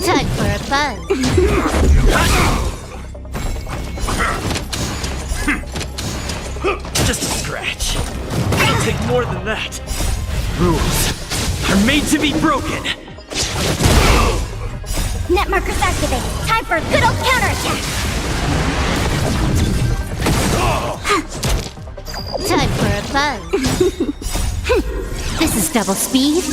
Time for a buzz. Just a scratch. It'll take more than that. Rules are made to be broken. Net markers activated. Time for a good old counterattack. Time for a buzz. This is double speed.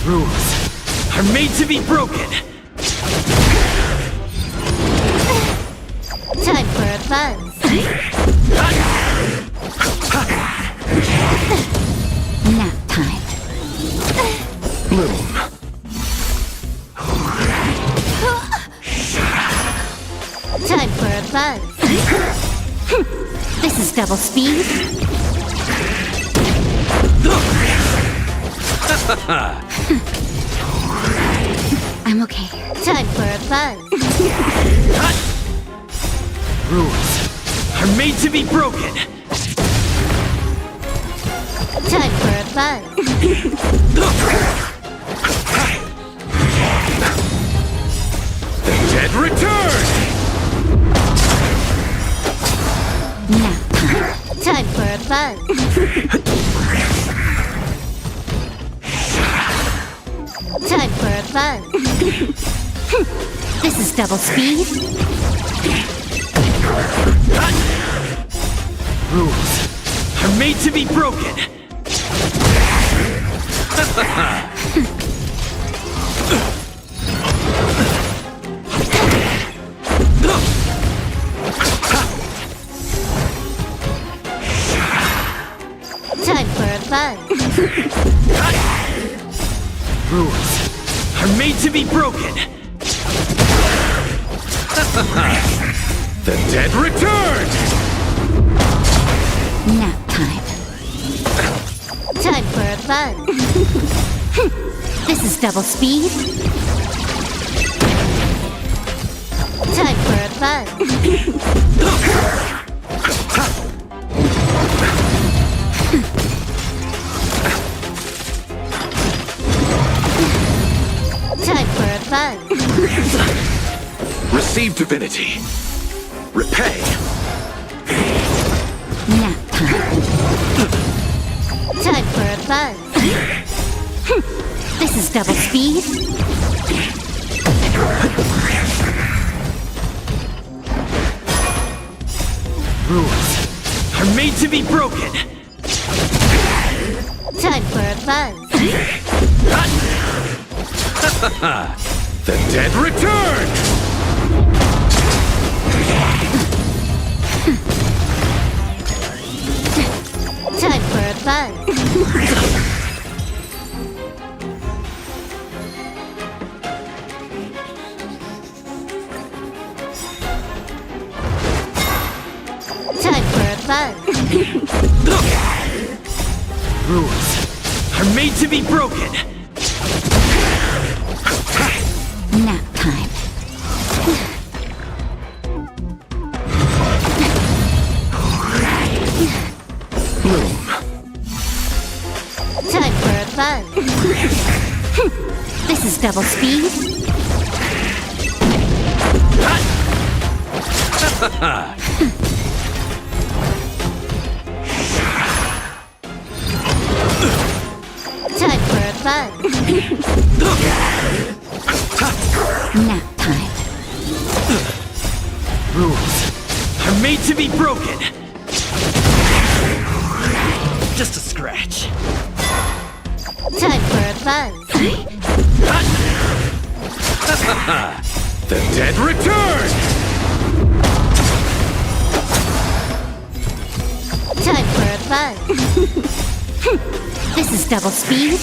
Rules are made to be broken. Time for a buzz. Nap time. Bloom. Time for a buzz. This is double speed. I'm okay. Time for a buzz. Rules are made to be broken. Time for a buzz. The dead return! Nap time. Time for a buzz. Time for a buzz. This is double speed. Rules are made to be broken. Time for a buzz. Rules are made to be broken. The dead return! Nap time. Time for a buzz. This is double speed. Time for a buzz. Time for a buzz. Receive divinity. Repay. Nap time. Time for a buzz. This is double speed. Rules are made to be broken. Time for a buzz. The dead return! Time for a buzz. Time for a buzz. Rules are made to be broken. Nap time. Bloom. Time for a buzz. This is double speed. Time for a buzz. Nap time. Rules are made to be broken. Just a scratch. Time for a buzz. The dead return! Time for a buzz. This is double speed.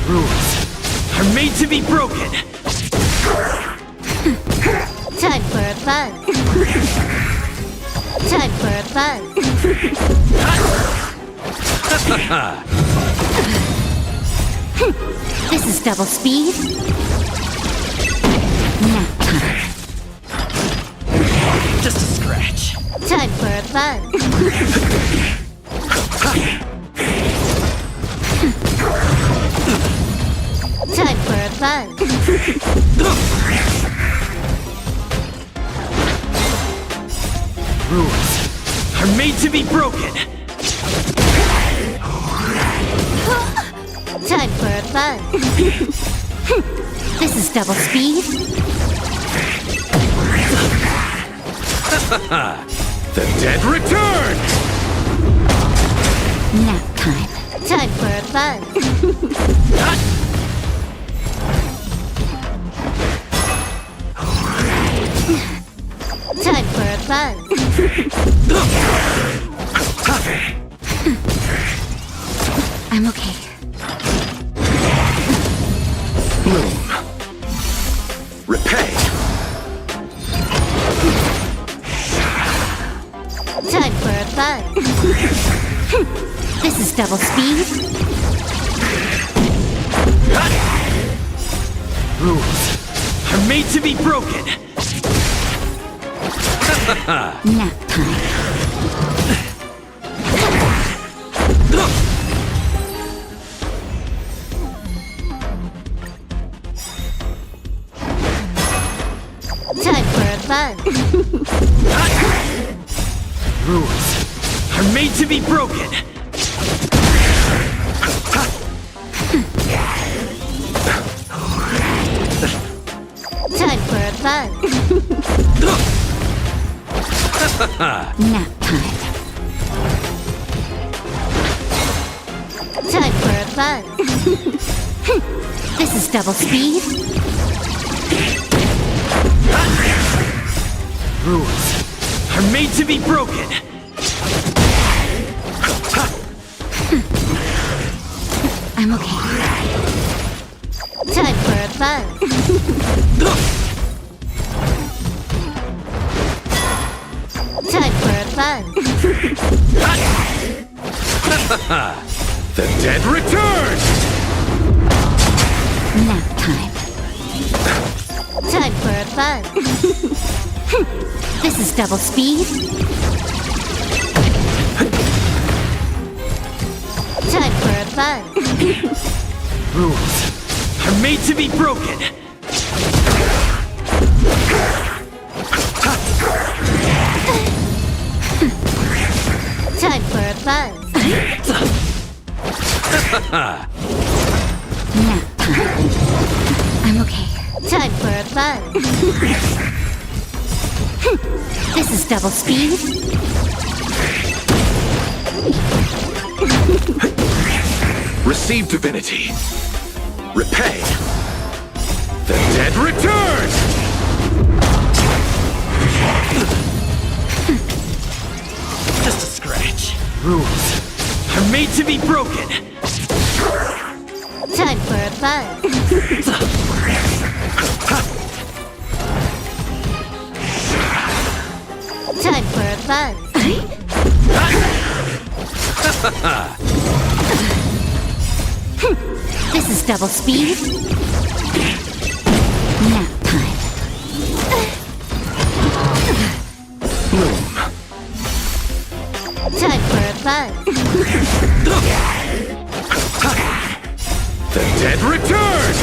Rules are made to be broken. Time for a buzz. Time for a buzz. This is double speed. Nap time. Just a scratch. Time for a buzz. Time for a buzz. Rules are made to be broken. Time for a buzz. This is double speed. The dead return! Nap time. Time for a buzz. Time for a buzz. I'm okay. Bloom. Repay. Time for a buzz. This is double speed. Rules are made to be broken. Nap time. Time for a buzz. Rules are made to be broken. Time for a buzz. Nap time. Time for a buzz. This is double speed. Rules are made to be broken. I'm okay. Time for a buzz. Time for a buzz. The dead return! Nap time. Time for a buzz. This is double speed. Time for a buzz. Rules are made to be broken. Time for a buzz. Nap time. I'm okay. Time for a buzz. This is double speed. Receive divinity. Repay. The dead return! Just a scratch. Rules are made to be broken. Time for a buzz. Time for a buzz. This is double speed. Nap time. Bloom. Time for a buzz. The dead return!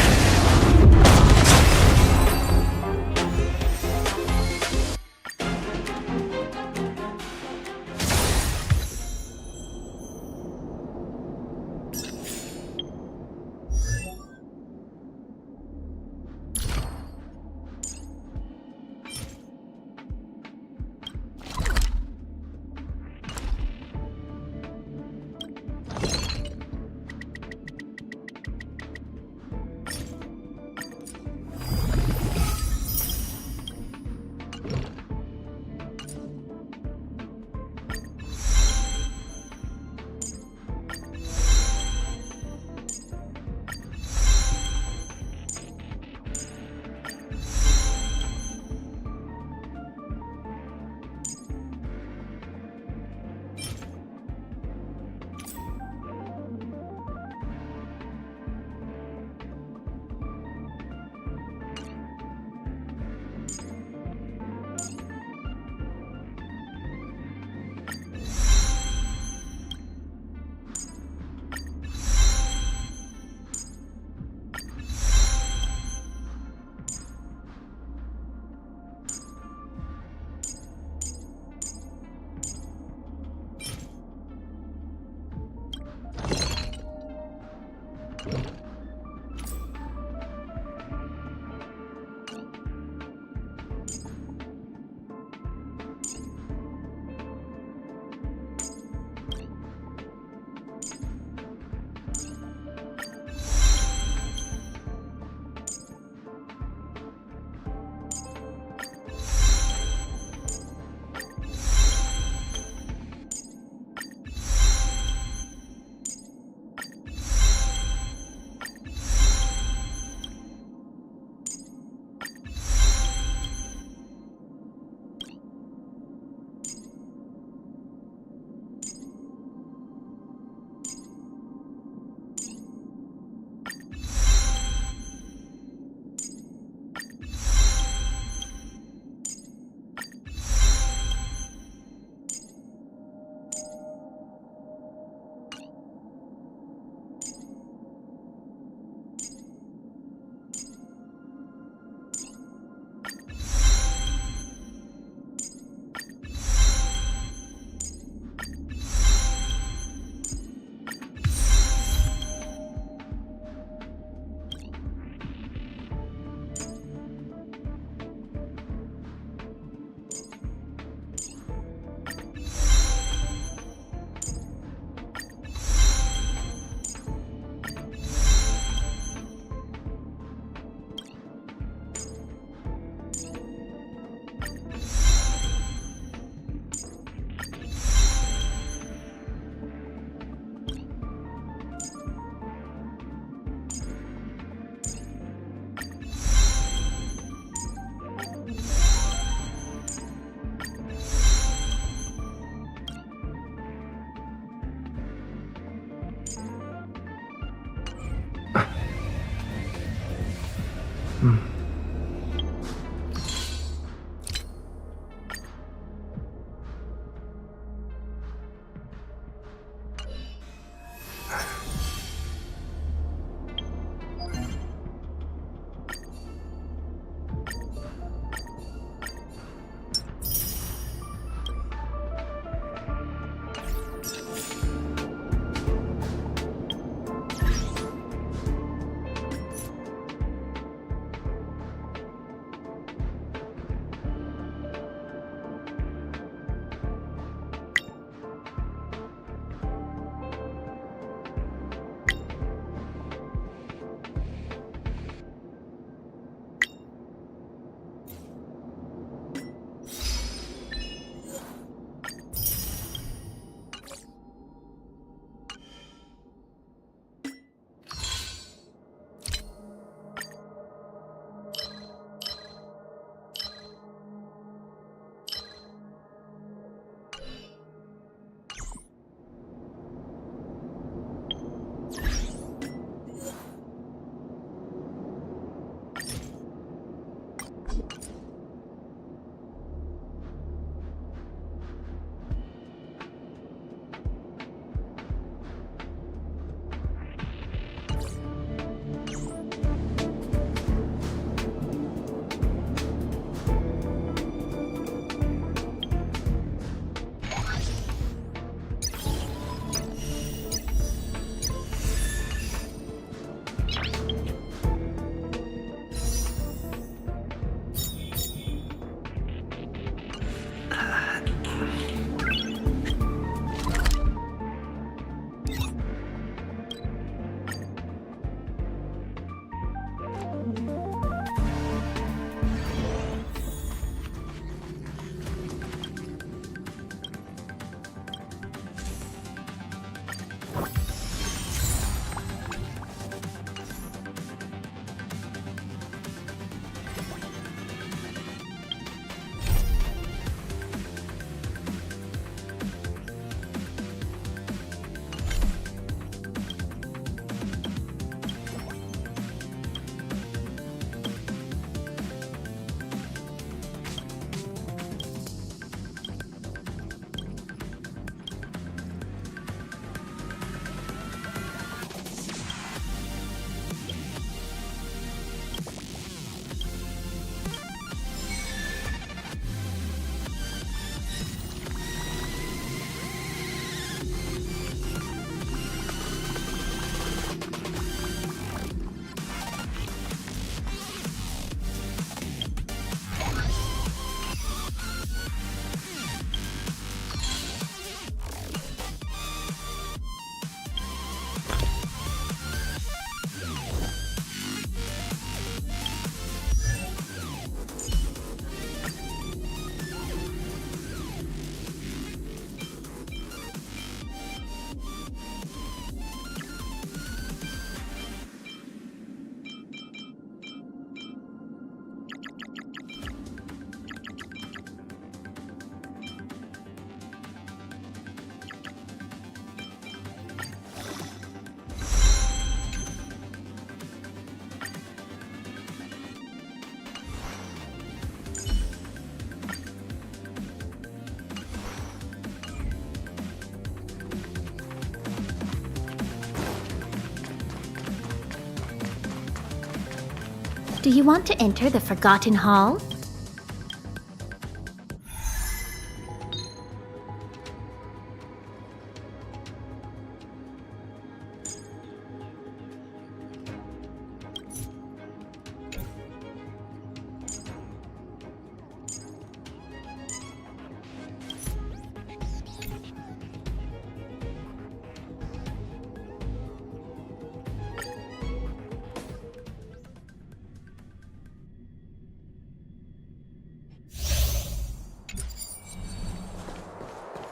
Do you want to enter the Forgotten Hall?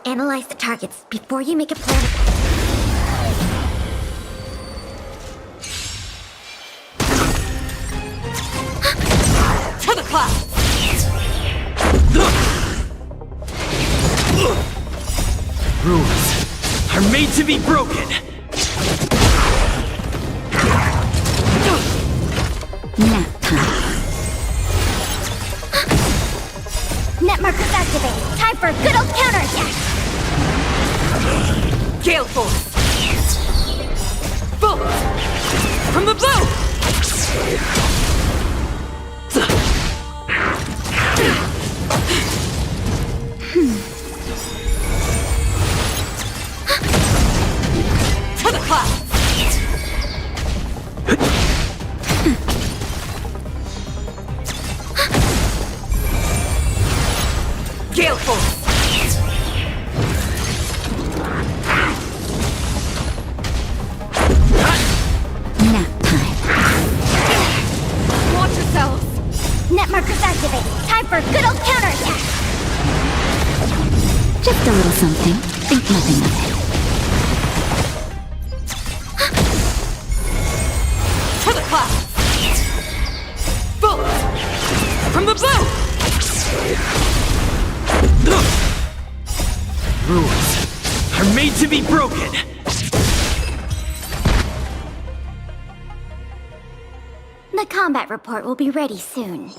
Analyze the targets before you make a plan. To the clouds! Rules are made to be broken! Nap time. Net markers activated. Time for a good old counterattack. Gale Force! Bolt! From the blue! To the clouds! Gale Force! Nap time. Watch yourselves! Net markers activated. Time for a good old counterattack. Just a little something. Think nothing of it. To the clouds! Bolt! From the blue! Rules are made to be broken! The combat report will be ready soon.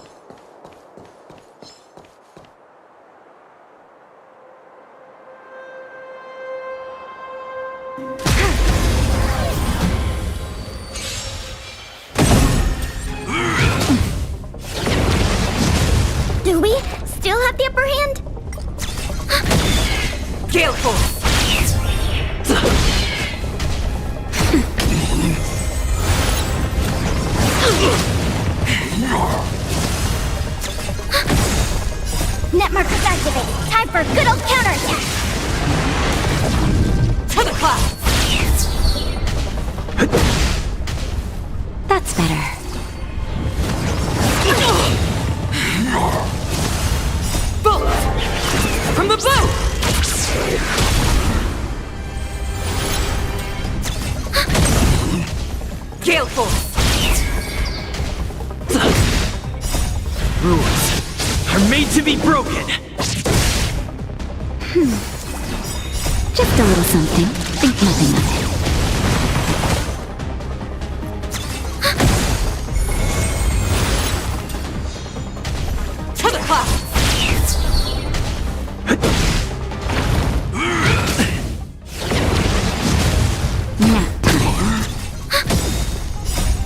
Do we still have the upper hand? Gale Force! Net markers activated. Time for a good old counterattack. To the clouds! That's better. Bullets! From the blue! Gale Force! Rules are made to be broken. Just a little something. Think nothing of it. To the clouds! Nap time.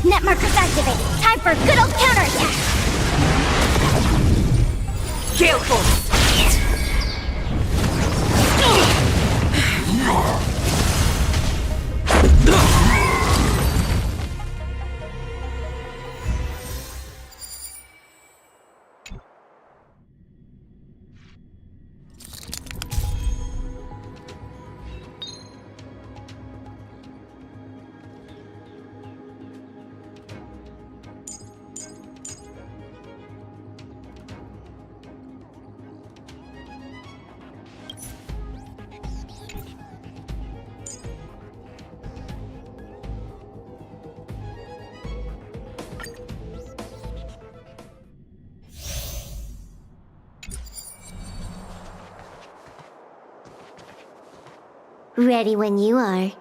Net markers activated. Time for a good old counterattack. Gale Force! Ready when you are.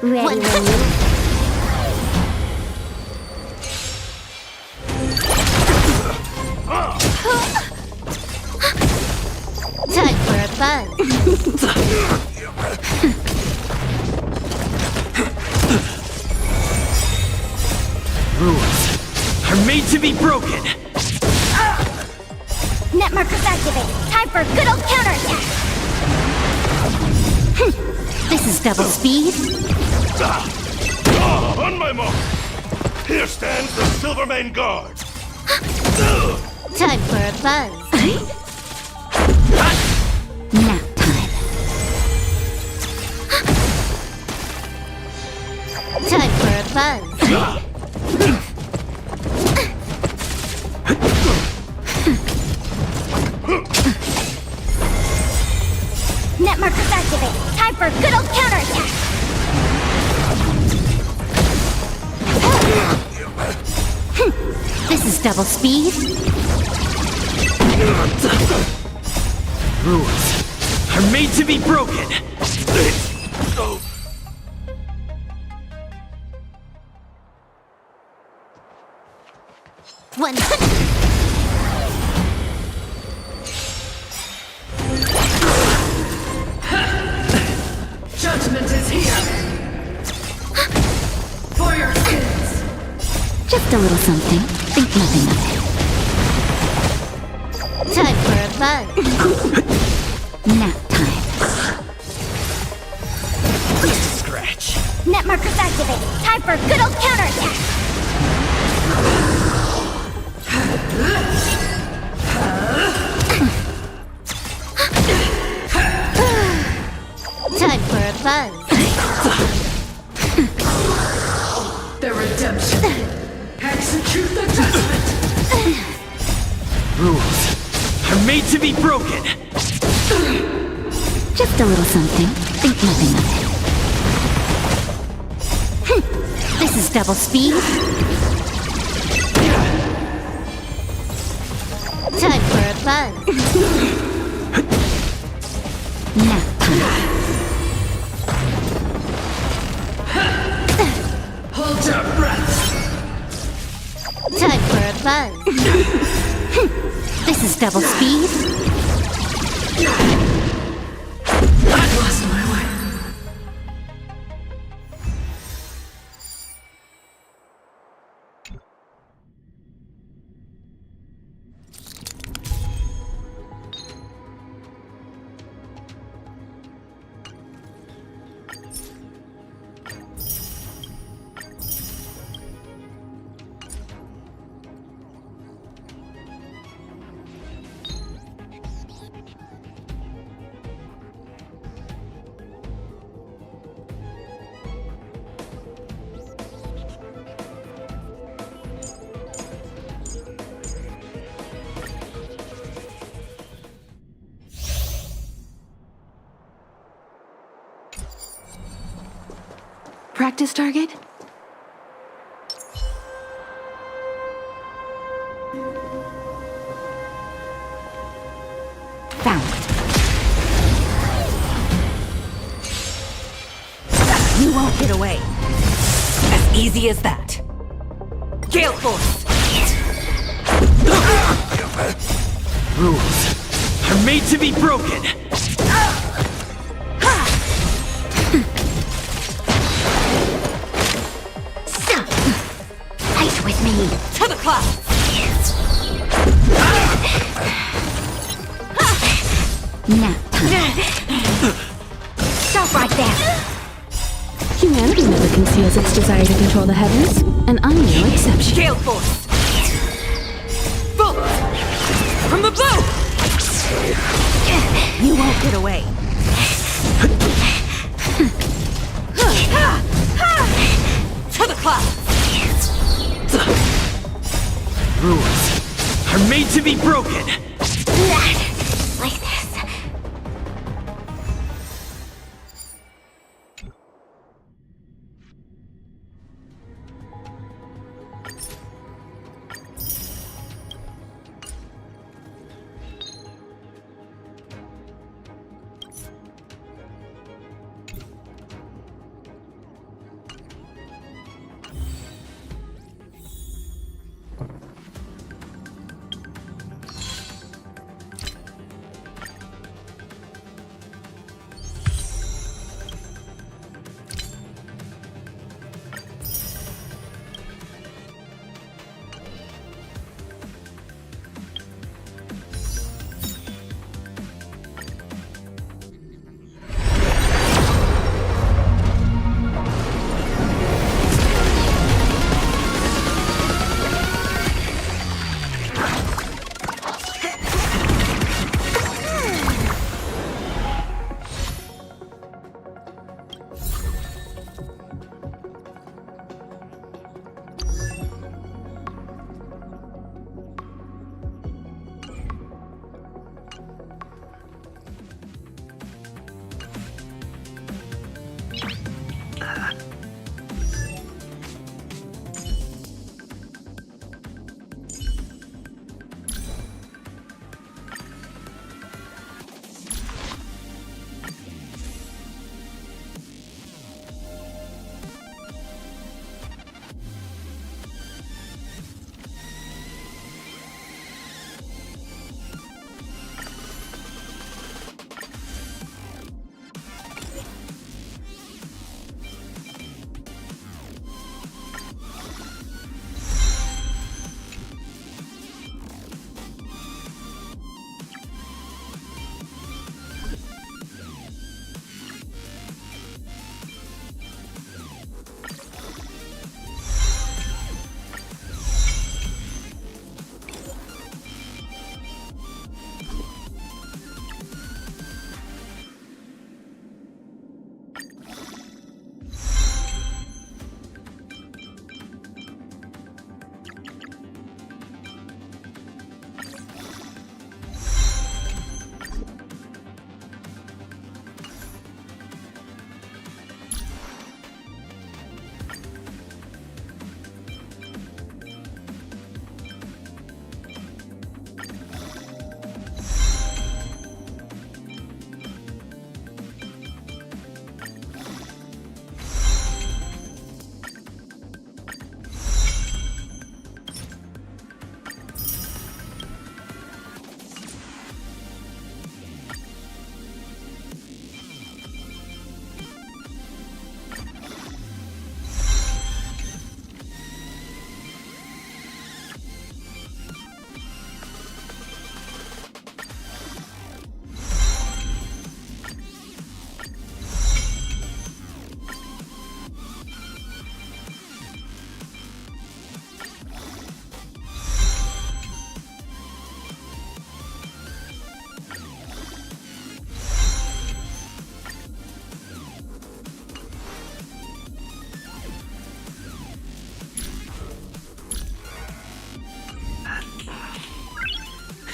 Ready when you Time for a buzz. Rules are made to be broken. Net markers activated. Time for a good old counterattack. This is double speed. On my mark! Here stands the Silvermane Guard! Time for a buzz. Nap time. Time for a buzz. Net markers activated. Time for a good old counterattack. This is double speed. Rules are made to be broken. One. Judgment is here! For your sins! Just a little something. Think nothing of it. Time for a buzz. Nap time. Scratch. Net markers activated. Time for a good old counterattack. Time for a buzz. The redemption! Execute the judgment! Rules are made to be broken. Just a little something. Think nothing of it. This is double speed. Time for a buzz. Nap time. Hold your breath! Time for a buzz. This is double speed. I've lost my way. practice target? Found it. You won't get away. As easy as that. Gale Force! Rules are made to be broken. So, fight with me. To the clouds! Nap time. Stop right there. Humanity never conceals its desire to control the heavens, and I'm no exception. Gale Force! Bullets! From the blue! You won't get away. To the clouds! Rules are made to be broken. Like this.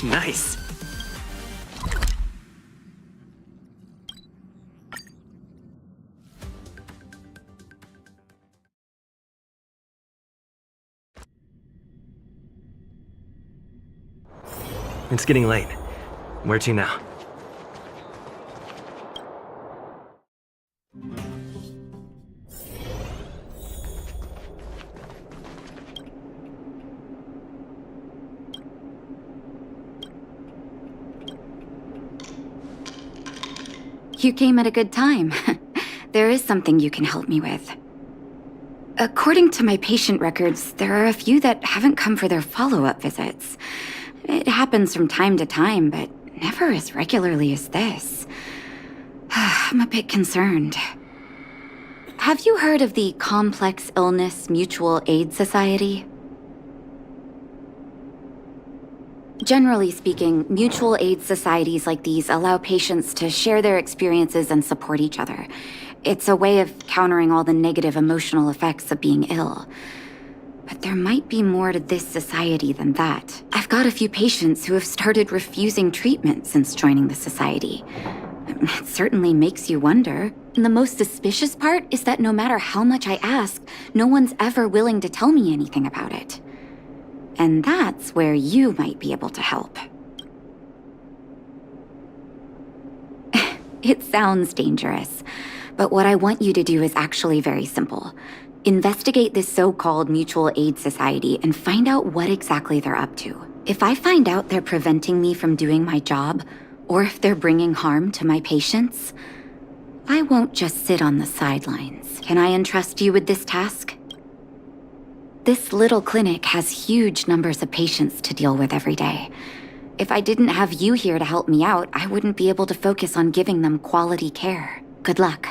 Nice. It's getting late. Where to now? You came at a good time. There is something you can help me with. According to my patient records, there are a few that haven't come for their follow-up visits. It happens from time to time, but never as regularly as this. I'm a bit concerned. Have you heard of the Complex Illness Mutual Aid Society? Generally speaking, mutual aid societies like these allow patients to share their experiences and support each other. It's a way of countering all the negative emotional effects of being ill. But there might be more to this society than that. I've got a few patients who have started refusing treatment since joining the society. It certainly makes you wonder. And the most suspicious part is that no matter how much I ask, no one's ever willing to tell me anything about it. And that's where you might be able to help. It sounds dangerous, but what I want you to do is actually very simple. Investigate this so-called mutual aid society and find out what exactly they're up to. If I find out they're preventing me from doing my job, or if they're bringing harm to my patients, I won't just sit on the sidelines. Can I entrust you with this task? This little clinic has huge numbers of patients to deal with every day. If I didn't have you here to help me out, I wouldn't be able to focus on giving them quality care. Good luck.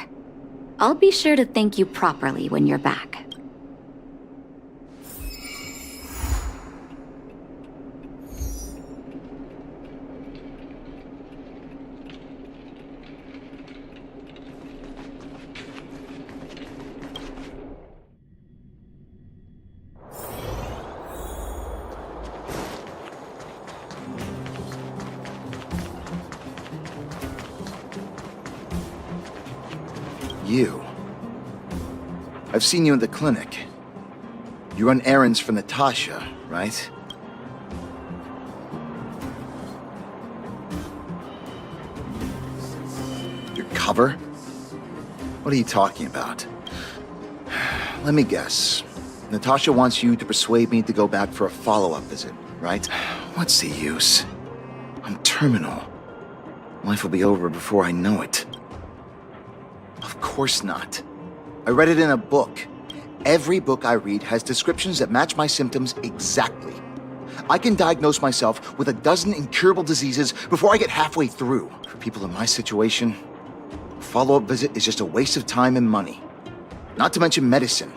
I'll be sure to thank you properly when you're back. You. I've seen you in the clinic. You run errands for Natasha, right? Your cover? What are you talking about? Let me guess. Natasha wants you to persuade me to go back for a follow-up visit, right? What's the use? I'm terminal. Life will be over before I know it. Of course not. I read it in a book. Every book I read has descriptions that match my symptoms exactly. I can diagnose myself with a dozen incurable diseases before I get halfway through. For people in my situation, a follow-up visit is just a waste of time and money. Not to mention medicine.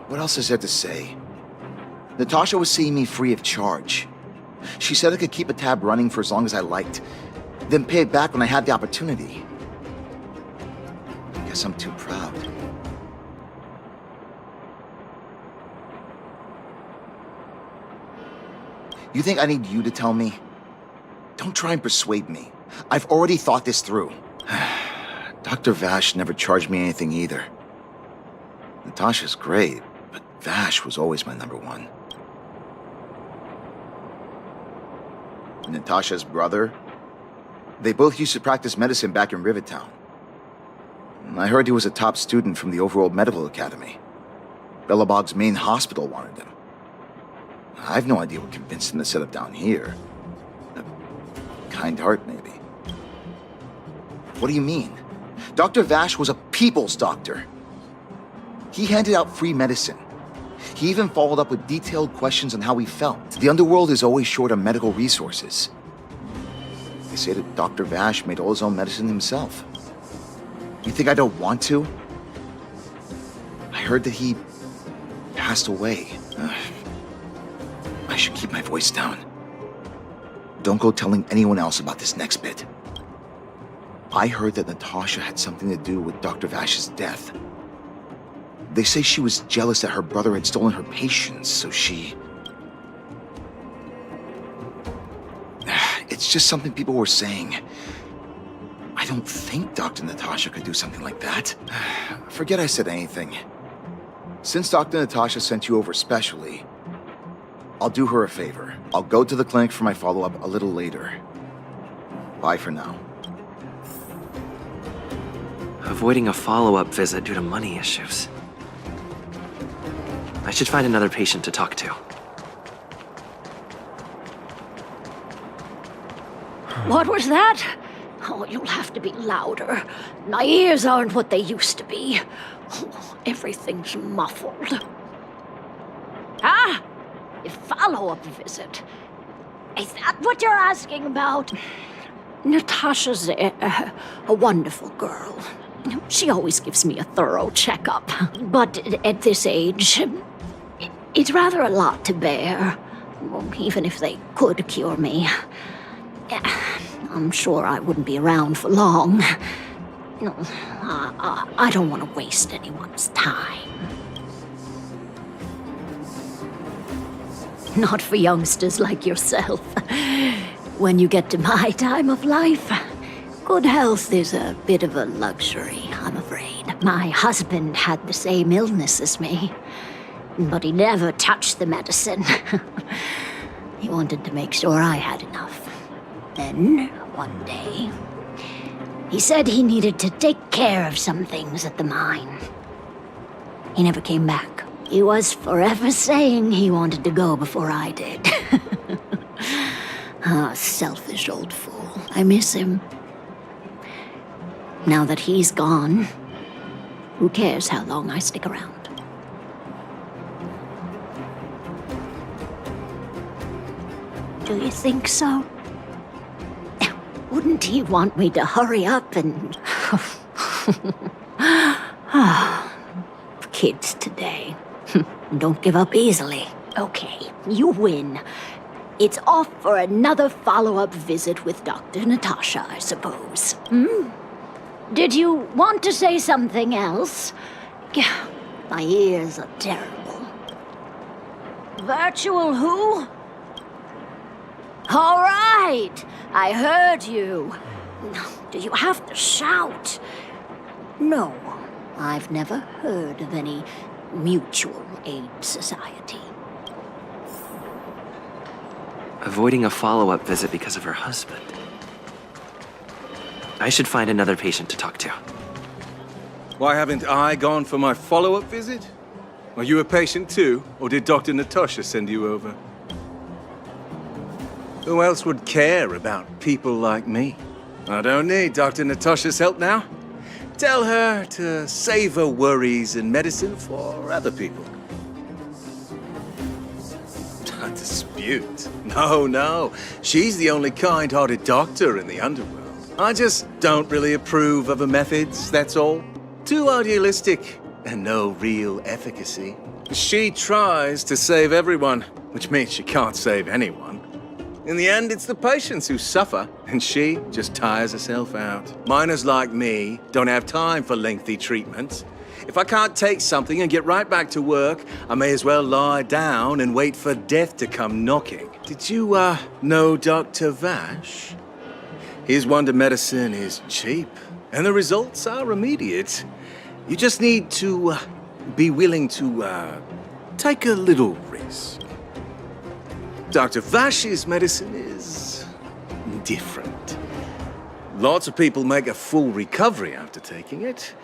What else is there to say? Natasha was seeing me free of charge. She said I could keep a tab running for as long as I liked, then pay it back when I had the opportunity. I guess I'm too proud. You think I need you to tell me? Don't try and persuade me. I've already thought this through. Dr. Vash never charged me anything either. Natasha's great, but Vash was always my number one. Natasha's brother, they both used to practice medicine back in Rivertown. I heard he was a top student from the Overworld Medical Academy. Bellabog's main hospital wanted him. I have no idea what convinced him to set up down here. A kind heart, maybe. What do you mean? Dr. Vash was a people's doctor. He handed out free medicine. He even followed up with detailed questions on how he felt. The underworld is always short on medical resources. They say that Dr. Vash made all his own medicine himself. You think I don't want to? I heard that he passed away. I should keep my voice down. Don't go telling anyone else about this next bit. I heard that Natasha had something to do with Dr. Vash's death. They say she was jealous that her brother had stolen her patients, so she... It's just something people were saying. I don't think Dr. Natasha could do something like that. Forget I said anything. Since Dr. Natasha sent you over specially, I'll do her a favor. I'll go to the clinic for my follow-up a little later. Bye for now. Avoiding a follow-up visit due to money issues. I should find another patient to talk to. What was that? Oh, you'll have to be louder. My ears aren't what they used to be. Oh, everything's muffled. Ah! A follow-up visit. Is that what you're asking about? Natasha's a wonderful girl. She always gives me a thorough checkup. But at this age, it's rather a lot to bear. Even if they could cure me. I'm sure I wouldn't be around for long. No, I don't want to waste anyone's time. Not for youngsters like yourself. When you get to my time of life, good health is a bit of a luxury, I'm afraid. My husband had the same illness as me, but he never touched the medicine. He wanted to make sure I had enough. Then, one day, he said he needed to take care of some things at the mine. He never came back. He was forever saying he wanted to go before I did. Ah, selfish old fool. I miss him. Now that he's gone, who cares how long I stick around? Do you think so? Wouldn't he want me to hurry up and... Kids today. Don't give up easily. Okay, you win. It's off for another follow-up visit with Dr. Natasha, I suppose. Did you want to say something else? My ears are terrible. Virtual who? All right, I heard you. Do you have to shout? No, I've never heard of any mutual aid society. Avoiding a follow-up visit because of her husband. I should find another patient to talk to. Why haven't I gone for my follow-up visit? Are you a patient too, or did Dr. Natasha send you over? Who else would care about people like me? I don't need Dr. Natasha's help now. Tell her to save her worries and medicine for other people. A dispute? No. She's the only kind-hearted doctor in the underworld. I just don't really approve of her methods, that's all. Too idealistic and no real efficacy. She tries to save everyone, which means she can't save anyone. In the end, it's the patients who suffer, and she just tires herself out. Miners like me don't have time for lengthy treatments. If I can't take something and get right back to work, I may as well lie down and wait for death to come knocking. Did you, know Dr. Vash? His wonder medicine is cheap, and the results are immediate. You just need to, be willing to, take a little risk. Dr. Vash's medicine is different. Lots of people make a full recovery after taking it,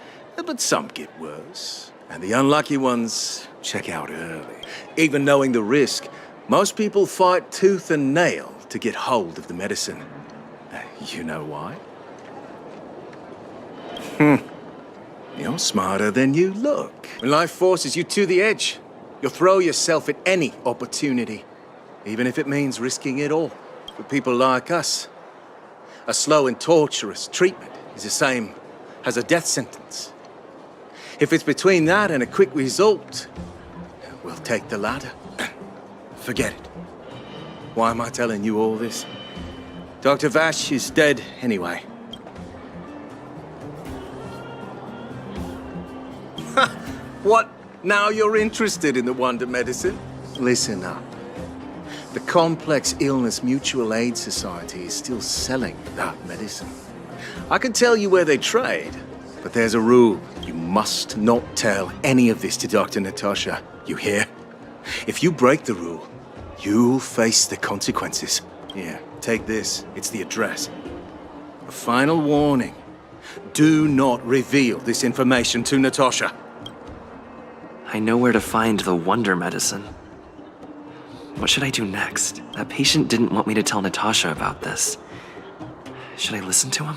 but some get worse. And the unlucky ones check out early. Even knowing the risk, most people fight tooth and nail to get hold of the medicine. You know why? You're smarter than you look. When life forces you to the edge, you'll throw yourself at any opportunity. Even if it means risking it all. For people like us, a slow and torturous treatment is the same as a death sentence. If it's between that and a quick result, we'll take the latter. Forget it. Why am I telling you all this? Dr. Vash is dead anyway. What? Now you're interested in the wonder medicine? Listen up. The Complex Illness Mutual Aid Society is still selling that medicine. I can tell you where they trade, but there's a rule. You must not tell any of this to Dr. Natasha. You hear? If you break the rule, you'll face the consequences. Here, take this. It's the address. A final warning. Do not reveal this information to Natasha. I know where to find the wonder medicine. What should I do next? That patient didn't want me to tell Natasha about this. Should I listen to him?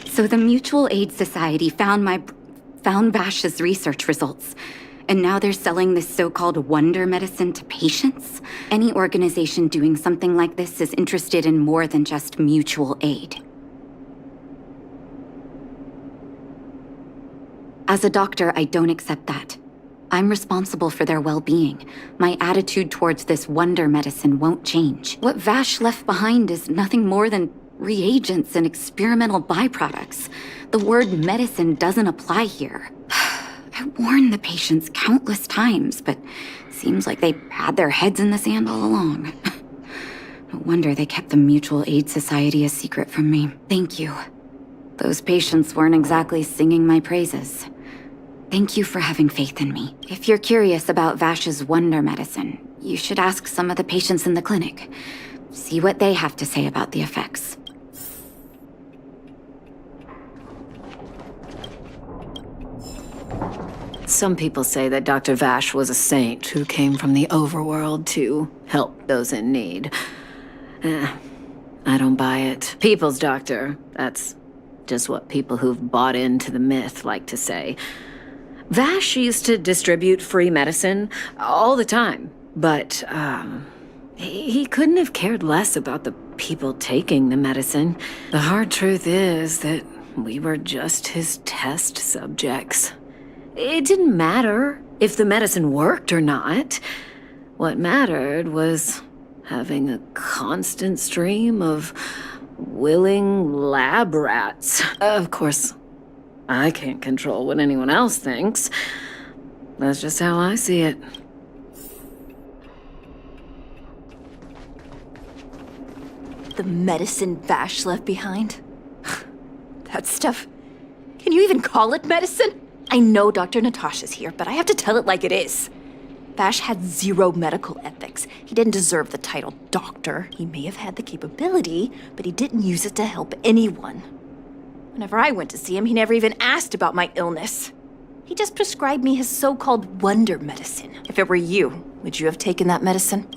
So the Mutual Aid Society found Vash's research results, and now they're selling this so-called wonder medicine to patients? Any organization doing something like this is interested in more than just mutual aid. As a doctor, I don't accept that. I'm responsible for their well-being. My attitude towards this wonder medicine won't change. What Vash left behind is nothing more than reagents and experimental byproducts. The word medicine doesn't apply here. I warned the patients countless times, but seems like they had their heads in the sand all along. No wonder they kept the Mutual Aid Society a secret from me. Thank you. Those patients weren't exactly singing my praises. Thank you for having faith in me. If you're curious about Vash's wonder medicine, you should ask some of the patients in the clinic. See what they have to say about the effects. Some people say that Dr. Vash was a saint who came from the overworld to help those in need. I don't buy it. People's doctor, that's just what people who've bought into the myth like to say. Vash used to distribute free medicine all the time, but he couldn't have cared less about the people taking the medicine. The hard truth is that we were just his test subjects. It didn't matter if the medicine worked or not. What mattered was having a constant stream of willing lab rats. Of course, I can't control what anyone else thinks. That's just how I see it. The medicine Vash left behind? That stuff... Can you even call it medicine? I know Dr. Natasha's here, but I have to tell it like it is. Vash had zero medical ethics. He didn't deserve the title doctor. He may have had the capability, but he didn't use it to help anyone. Whenever I went to see him, he never even asked about my illness. He just prescribed me his so-called wonder medicine. If it were you, would you have taken that medicine?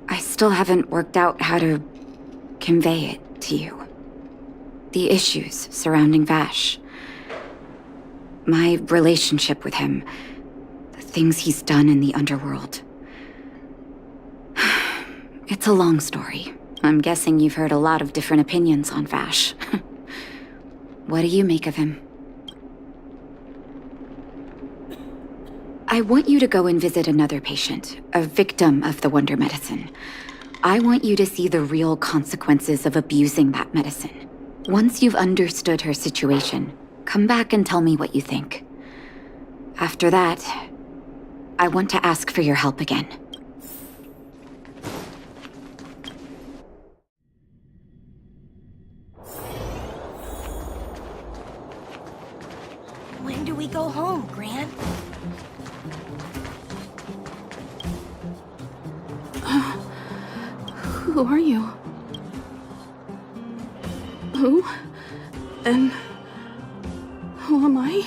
I still haven't worked out how to convey it to you. The issues surrounding Vash. My relationship with him. The things he's done in the underworld. It's a long story. I'm guessing you've heard a lot of different opinions on Vash. What do you make of him? I want you to go and visit another patient, a victim of the wonder medicine. I want you to see the real consequences of abusing that medicine. Once you've understood her situation, come back and tell me what you think. After that, I want to ask for your help again. When do we go home, Gran? Who are you? Who? And who am I?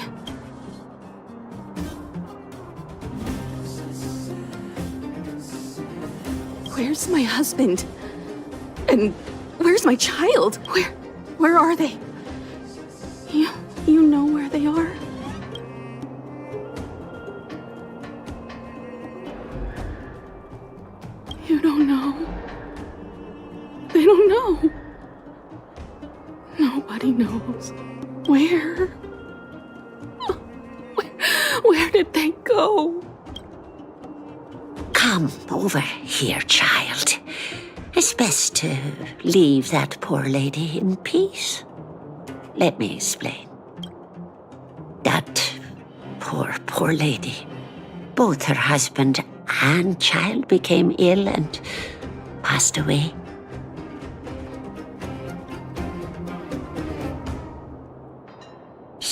Where's my husband? And where's my child? Where are they? You know where they are? Where did they go? Come over here, child. It's best to leave that poor lady in peace. Let me explain. That poor lady. Both her husband and child became ill and passed away.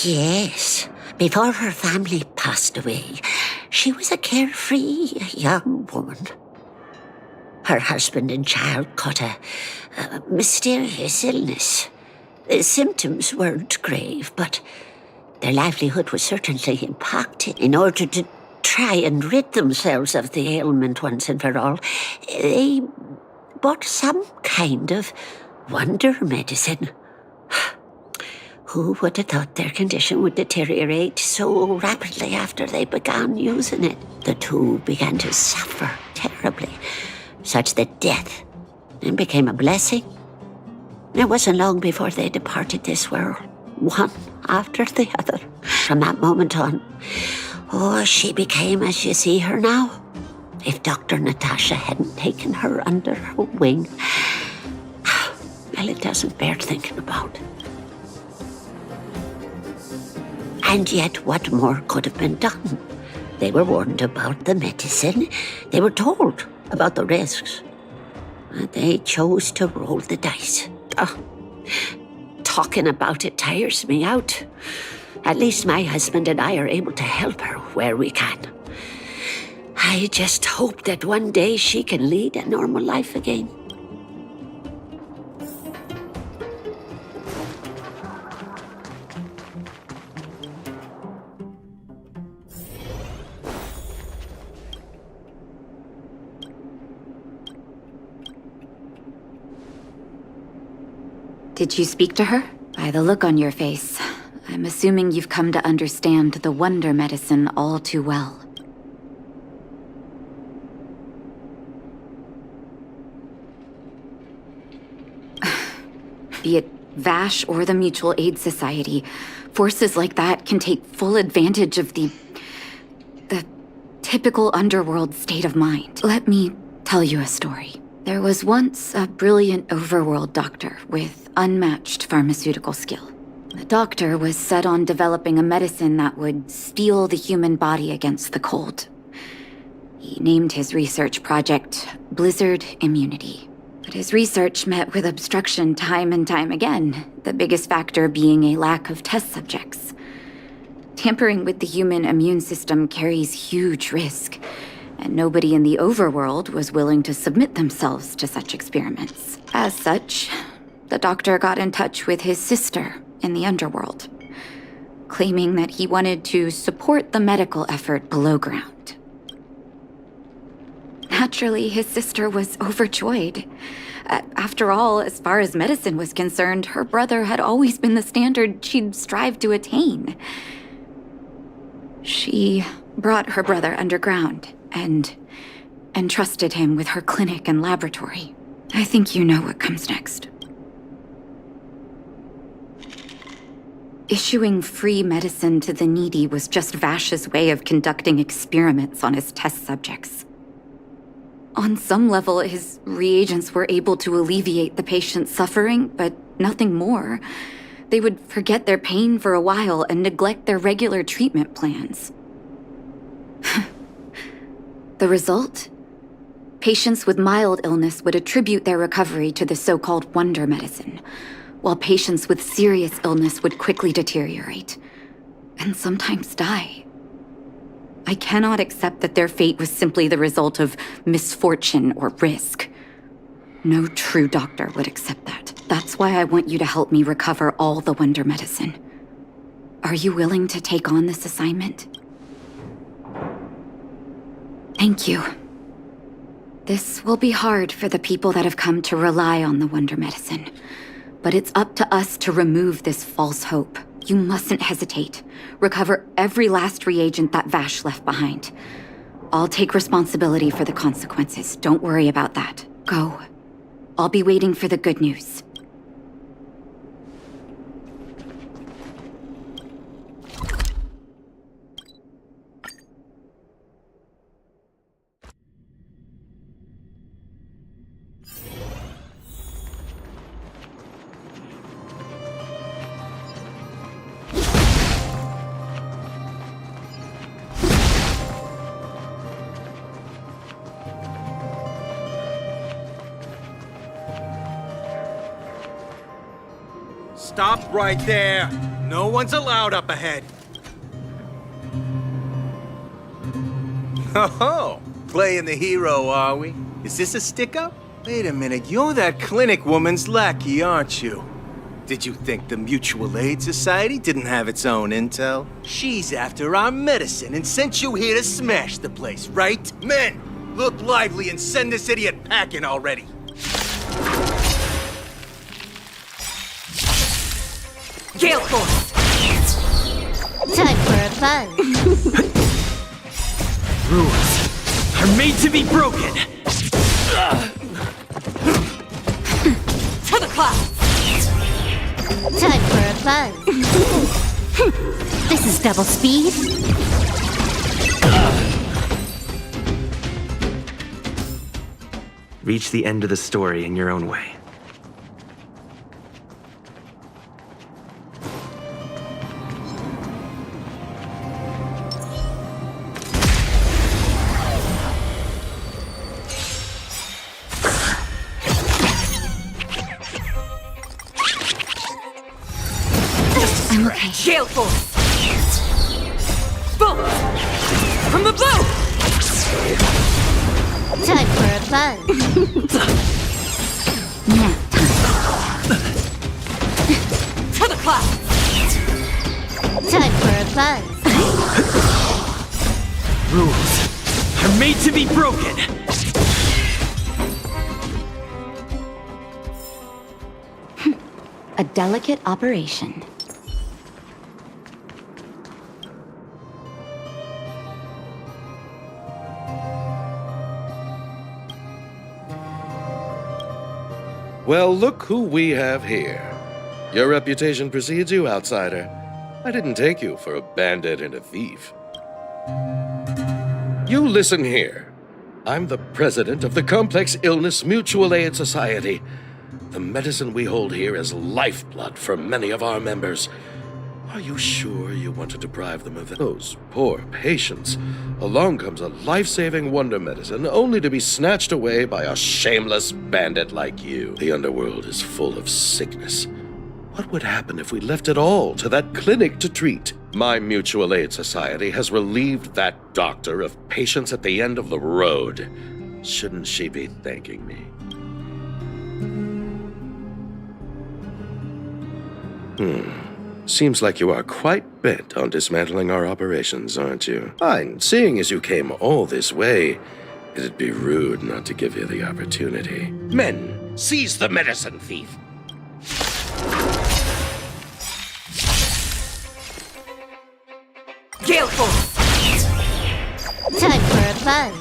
Yes, before her family passed away, she was a carefree young woman. Her husband and child caught a mysterious illness. The symptoms weren't grave, but their livelihood was certainly impacted. In order to try and rid themselves of the ailment once and for all, they bought some kind of wonder medicine. Who would have thought their condition would deteriorate so rapidly after they began using it? The two began to suffer terribly, such that death became a blessing. It wasn't long before they departed this world, one after the other. From that moment on, she became as you see her now. If Dr. Natasha hadn't taken her under her wing, well, it doesn't bear thinking about. And yet, what more could have been done? They were warned about the medicine. They were told about the risks. And they chose to roll the dice. Talking about it tires me out. At least my husband and I are able to help her where we can. I just hope that one day she can lead a normal life again. Did you speak to her? By the look on your face, I'm assuming you've come to understand the wonder medicine all too well. Be it Vash or the Mutual Aid Society, forces like that can take full advantage of the typical underworld state of mind. Let me tell you a story. There was once a brilliant overworld doctor with unmatched pharmaceutical skill. The doctor was set on developing a medicine that would steel the human body against the cold. He named his research project Blizzard Immunity. But his research met with obstruction time and time again, the biggest factor being a lack of test subjects. Tampering with the human immune system carries huge risk, and nobody in the overworld was willing to submit themselves to such experiments. As such, the doctor got in touch with his sister in the underworld, claiming that he wanted to support the medical effort below ground. Naturally, his sister was overjoyed. After all, as far as medicine was concerned, her brother had always been the standard she'd strived to attain. She brought her brother underground and entrusted him with her clinic and laboratory. I think you know what comes next. Issuing free medicine to the needy was just Vash's way of conducting experiments on his test subjects. On some level, his reagents were able to alleviate the patient's suffering, but nothing more. They would forget their pain for a while and neglect their regular treatment plans. The result? Patients with mild illness would attribute their recovery to the so-called wonder medicine, while patients with serious illness would quickly deteriorate, and sometimes die. I cannot accept that their fate was simply the result of misfortune or risk. No true doctor would accept that. That's why I want you to help me recover all the wonder medicine. Are you willing to take on this assignment? Thank you. This will be hard for the people that have come to rely on the wonder medicine, but it's up to us to remove this false hope. You mustn't hesitate. Recover every last reagent that Vash left behind. I'll take responsibility for the consequences. Don't worry about that. Go. I'll be waiting for the good news. Stop right there. No one's allowed up ahead. Oh, playing the hero, are we? Is this a stick-up? Wait a minute, you're that clinic woman's lackey, aren't you? Did you think the Mutual Aid Society didn't have its own intel? She's after our medicine and sent you here to smash the place, right? Men, look lively and send this idiot packing already. Gale Force! Time for a fun. Rules are made to be broken. To the clouds! Time for a fun. This is double speed. Reach the end of the story in your own way. I'm okay. Gale Force! Boom! From the blue! Time for a fun. Nap time. To the clouds! Time for a fun. Rules are made to be broken. A delicate operation. Well, look who we have here. Your reputation precedes you, outsider. I didn't take you for a bandit and a thief. You listen here. I'm the president of the Complex Illness Mutual Aid Society. The medicine we hold here is lifeblood for many of our members. Are you sure you want to deprive them of those poor patients? Along comes a life-saving wonder medicine only to be snatched away by a shameless bandit like you. The underworld is full of sickness. What would happen if we left it all to that clinic to treat? My Mutual Aid Society has relieved that doctor of patients at the end of the road. Shouldn't she be thanking me? Seems like you are quite bent on dismantling our operations, aren't you? Fine, seeing as you came all this way, it'd be rude not to give you the opportunity. Men, seize the medicine thief! Gale Force! Time for a fun.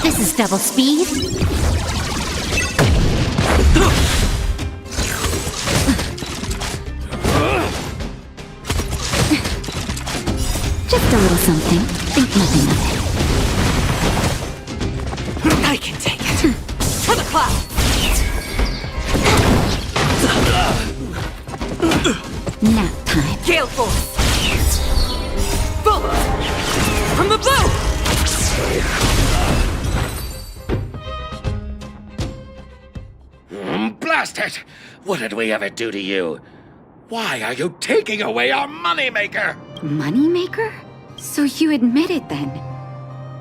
This is double speed. Just a little something. Think nothing of I can take it. To the clouds! it. Nap time. Gale Force! Boom! From the blue! Blast it! What did we ever do to you? Why are you taking away our moneymaker? Moneymaker? So you admit it then?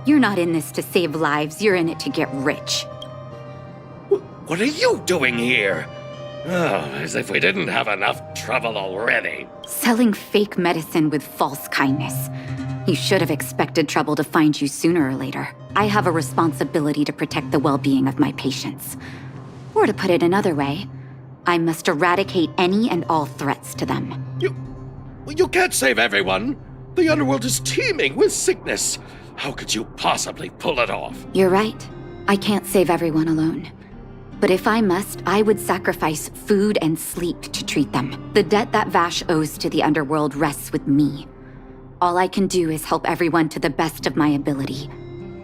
You're not in this to save lives, you're in it to get rich. What are you doing here? Oh, as if we didn't have enough trouble already. Selling fake medicine with false kindness. You should have expected trouble to find you sooner or later. I have a responsibility to protect the well-being of my patients. Or to put it another way, I must eradicate any and all threats to them. You can't save everyone. The underworld is teeming with sickness. How could you possibly pull it off? You're right. I can't save everyone alone. But if I must, I would sacrifice food and sleep to treat them. The debt that Vash owes to the underworld rests with me. All I can do is help everyone to the best of my ability.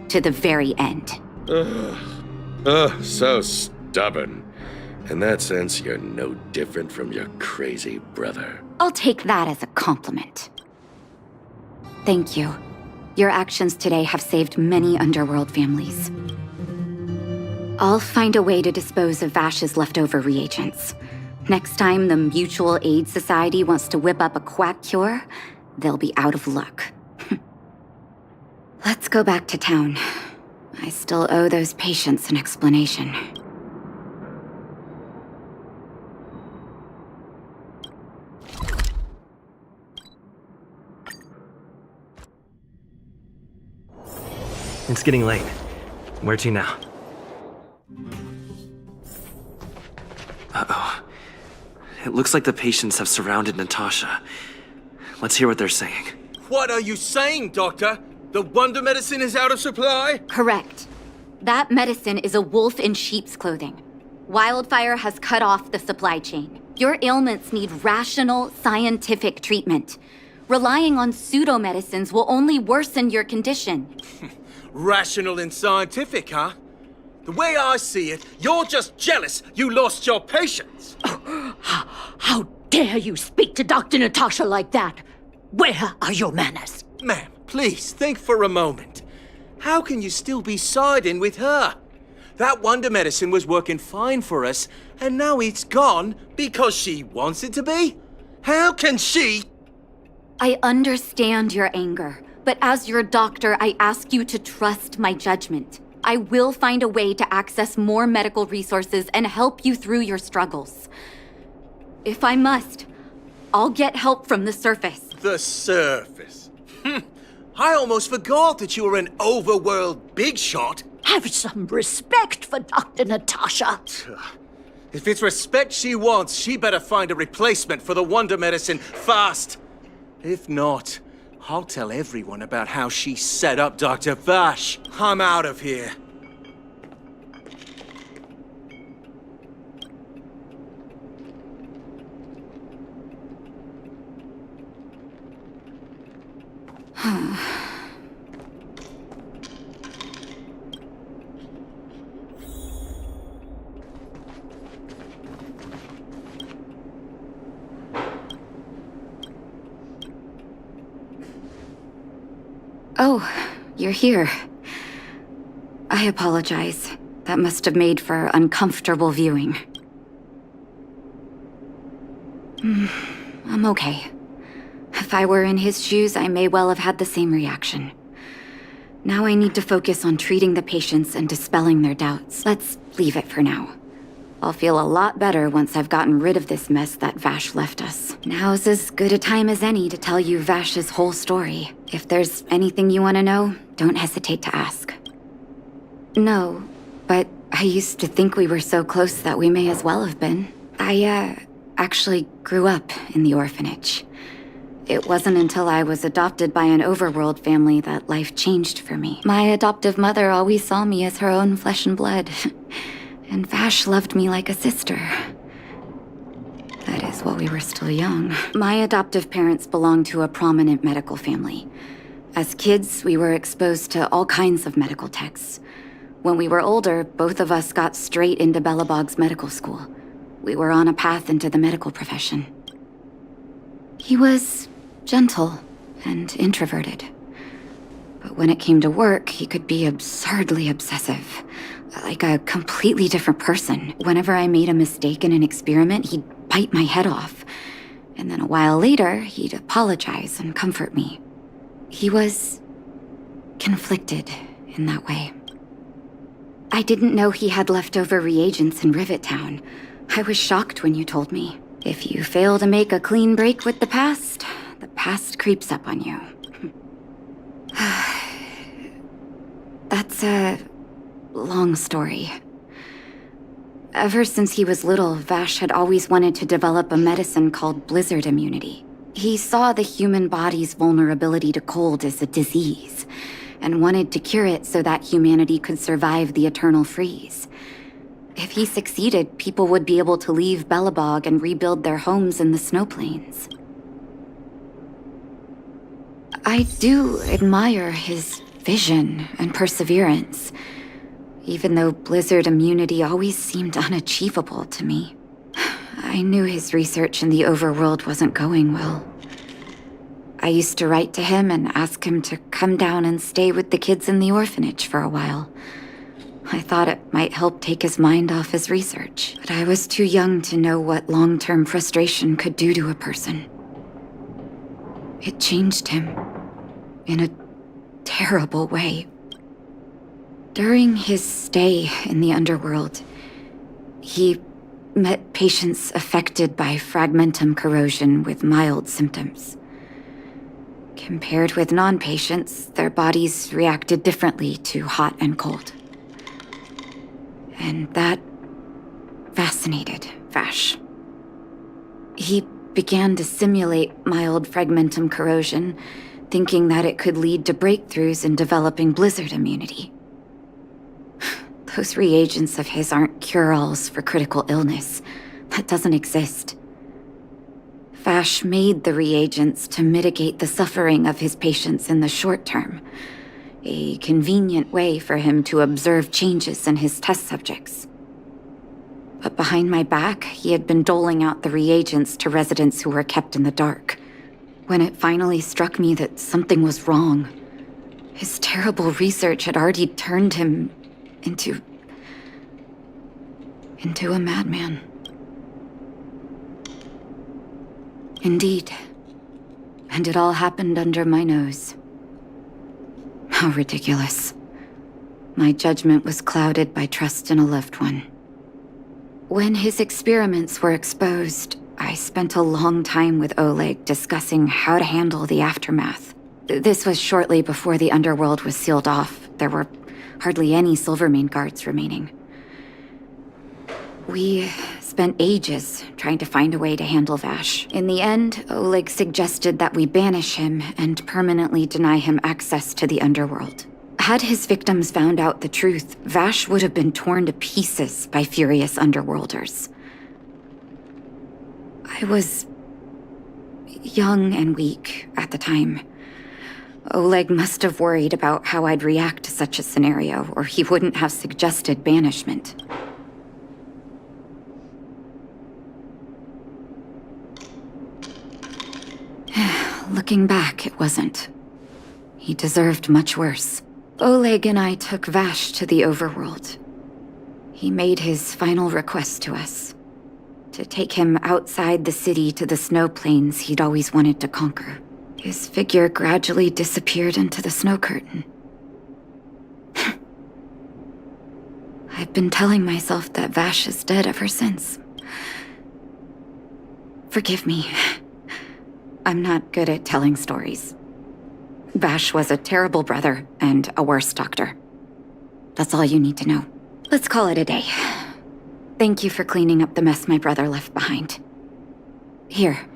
To the very end. So stubborn. In that sense, you're no different from your crazy brother. I'll take that as a compliment. Thank you. Your actions today have saved many underworld families. I'll find a way to dispose of Vash's leftover reagents. Next time the Mutual Aid Society wants to whip up a quack cure, they'll be out of luck. Let's go back to town. I still owe those patients an explanation. It's getting late. Where to now? Uh-oh. It looks like the patients have surrounded Natasha. Let's hear what they're saying. What are you saying, Doctor? The wonder medicine is out of supply? Correct. That medicine is a wolf in sheep's clothing. Wildfire has cut off the supply chain. Your ailments need rational, scientific treatment. Relying on pseudo-medicines will only worsen your condition. Rational and scientific, huh? The way I see it, you're just jealous you lost your patients. How dare you speak to Dr. Natasha like that? Where are your manners? Ma'am, please think for a moment. How can you still be siding with her? That wonder medicine was working fine for us, and now it's gone because she wants it to be? How can she? I understand your anger, but as your doctor, I ask you to trust my judgment. I will find a way to access more medical resources and help you through your struggles. If I must, I'll get help from the surface. The surface? I almost forgot that you were an overworld big shot. Have some respect for Dr. Natasha. If it's respect she wants, she better find a replacement for the wonder medicine fast. If not, I'll tell everyone about how she set up Dr. Vash. I'm out of here. Oh, you're here. I apologize. That must have made for uncomfortable viewing. I'm okay. If I were in his shoes, I may well have had the same reaction. Now I need to focus on treating the patients and dispelling their doubts. Let's leave it for now. I'll feel a lot better once I've gotten rid of this mess that Vash left us. Now's as good a time as any to tell you Vash's whole story. If there's anything you want to know, don't hesitate to ask. No, but I used to think we were so close that we may as well have been. I, actually grew up in the orphanage. It wasn't until I was adopted by an overworld family that life changed for me. My adoptive mother always saw me as her own flesh and blood. And Vash loved me like a sister. That is, while we were still young. My adoptive parents belonged to a prominent medical family. As kids, we were exposed to all kinds of medical texts. When we were older, both of us got straight into Belobog's medical school. We were on a path into the medical profession. He was gentle and introverted. But when it came to work, he could be absurdly obsessive. Like a completely different person. Whenever I made a mistake in an experiment, he'd bite my head off. And then a while later, he'd apologize and comfort me. He was conflicted in that way. I didn't know he had leftover reagents in Rivet Town. I was shocked when you told me. If you fail to make a clean break with the past creeps up on you. That's a long story. Ever since he was little, Vash had always wanted to develop a medicine called blizzard immunity. He saw the human body's vulnerability to cold as a disease, and wanted to cure it so that humanity could survive the eternal freeze. If he succeeded, people would be able to leave Belobog and rebuild their homes in the snow plains. I do admire his vision and perseverance, even though blizzard immunity always seemed unachievable to me. I knew his research in the overworld wasn't going well. I used to write to him and ask him to come down and stay with the kids in the orphanage for a while. I thought it might help take his mind off his research, but I was too young to know what long-term frustration could do to a person. It changed him in a terrible way. During his stay in the underworld, he met patients affected by fragmentum corrosion with mild symptoms. Compared with non-patients, their bodies reacted differently to hot and cold. And that fascinated Vash. He began to simulate mild fragmentum corrosion, thinking that it could lead to breakthroughs in developing blizzard immunity. Those reagents of his aren't cure-alls for critical illness. That doesn't exist. Vash made the reagents to mitigate the suffering of his patients in the short term. A convenient way for him to observe changes in his test subjects. But behind my back, he had been doling out the reagents to residents who were kept in the dark. When it finally struck me that something was wrong, his terrible research had already turned him into a madman. Indeed. And it all happened under my nose. How ridiculous. My judgment was clouded by trust in a loved one. When his experiments were exposed, I spent a long time with Oleg discussing how to handle the aftermath. This was shortly before the underworld was sealed off. There were hardly any Silvermane guards remaining. We spent ages trying to find a way to handle Vash. In the end, Oleg suggested that we banish him and permanently deny him access to the underworld. Had his victims found out the truth, Vash would have been torn to pieces by furious underworlders. I was young and weak at the time. Oleg must have worried about how I'd react to such a scenario, or he wouldn't have suggested banishment. Looking back, it wasn't. He deserved much worse. Oleg and I took Vash to the overworld. He made his final request to us. To take him outside the city to the snow plains he'd always wanted to conquer. His figure gradually disappeared into the snow curtain. I've been telling myself that Vash is dead ever since. Forgive me. I'm not good at telling stories. Vash was a terrible brother and a worse doctor. That's all you need to know. Let's call it a day. Thank you for cleaning up the mess my brother left behind. Here,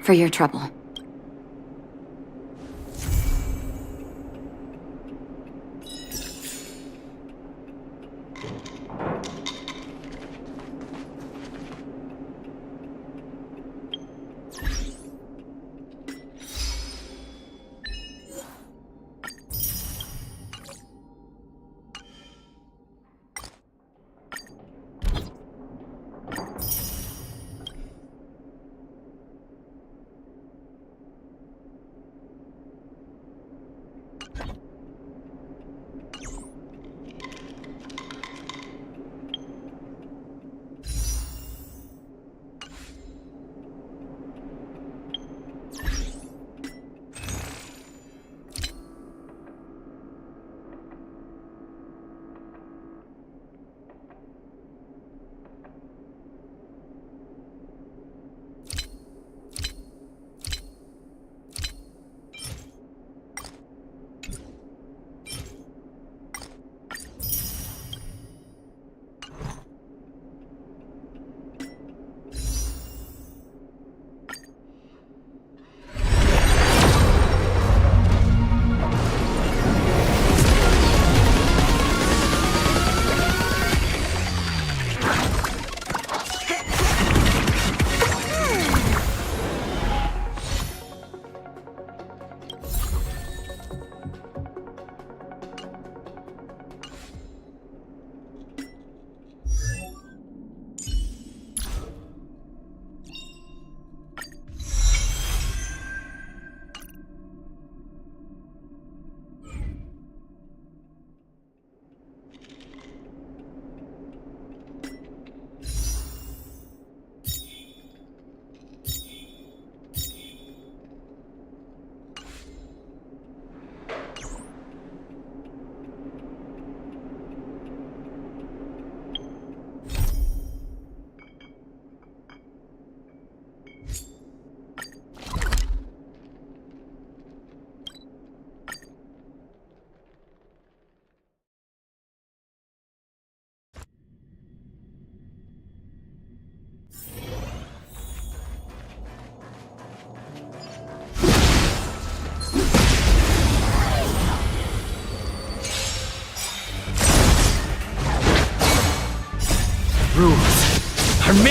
for your trouble.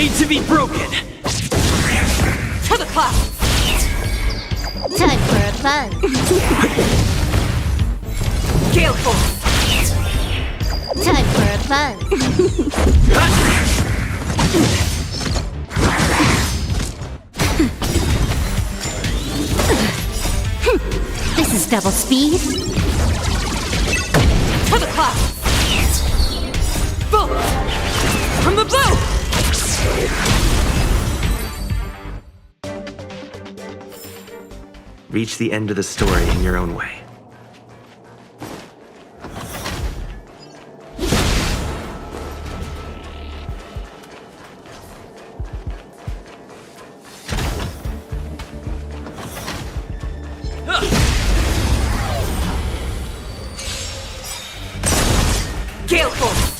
made to be broken! To the clouds! Time for a buzz. Gale force! Time for a buzz. This is double speed. To the clouds! Boom! From the blue! Reach the end of the story in your own way. Gale force!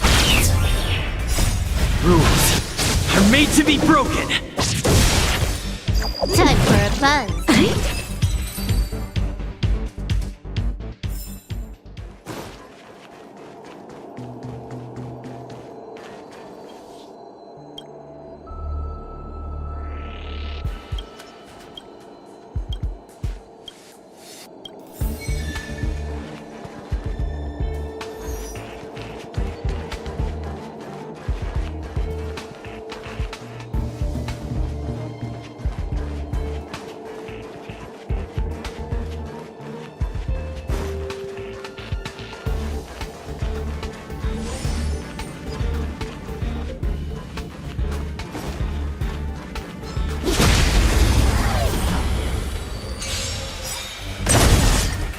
Rules are made to be broken! Time for a buzz.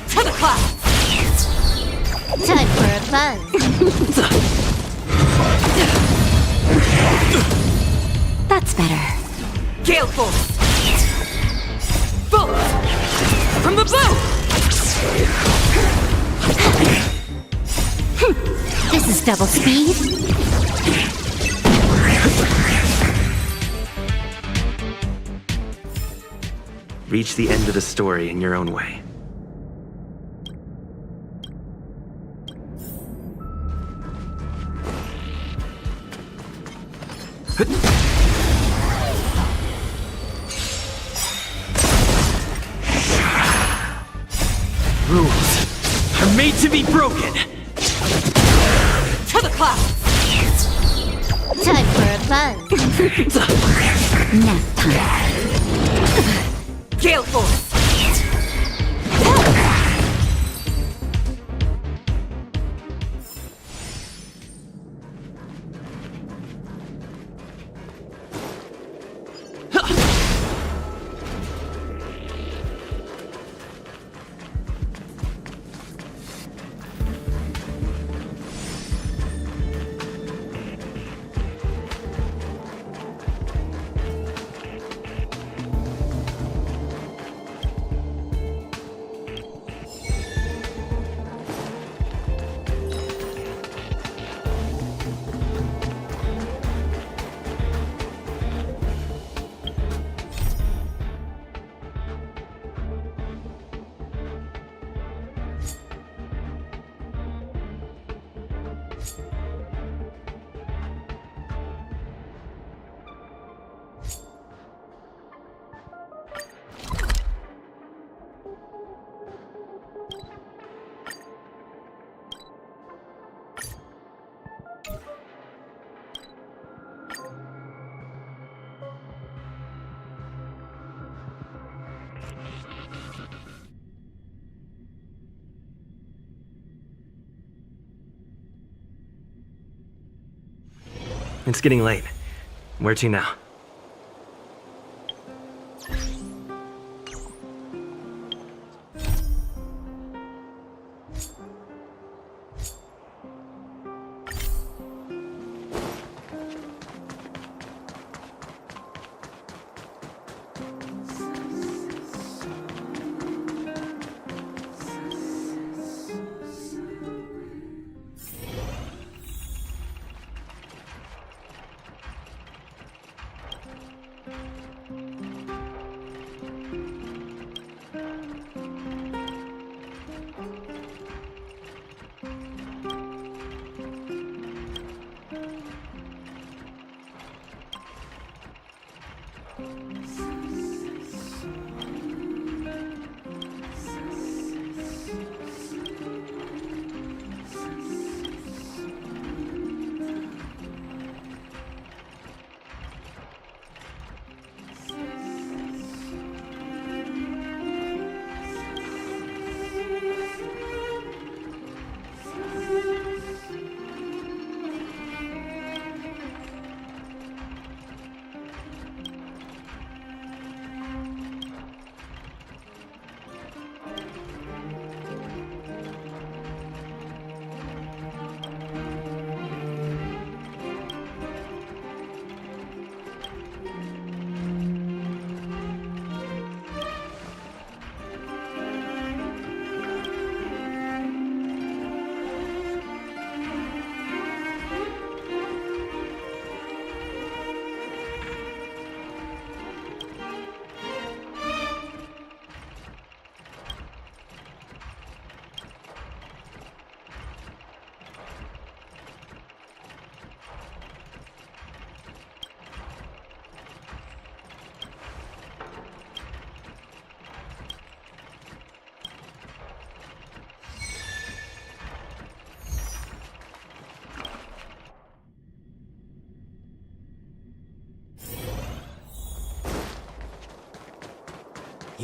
To the clouds! Time for a buzz. That's better. Gale force! Boom! From the blue! This is double speed. Reach the end of the story in your own way. Rules are made to be broken! To the clouds! Time for a buzz. Nap time. Gale force! It's getting late. Where to now?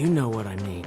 You know what I mean.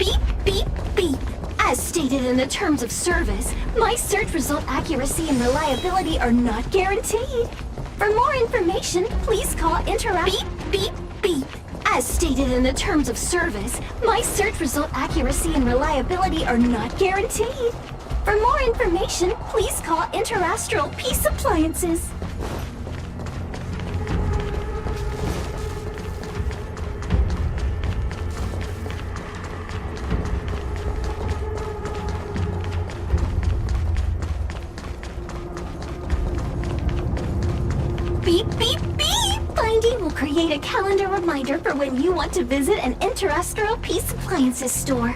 Beep, beep, beep. As stated in the terms of service, my search result accuracy and reliability are not guaranteed. For more information, please call Beep, beep, beep. As stated in the terms of service, my search result accuracy and reliability are not guaranteed. For more information, please call Interastral Peace Appliances. Beep, beep, beep! Finding will create a calendar reminder for when you want to visit an Interastral Peace Appliances store.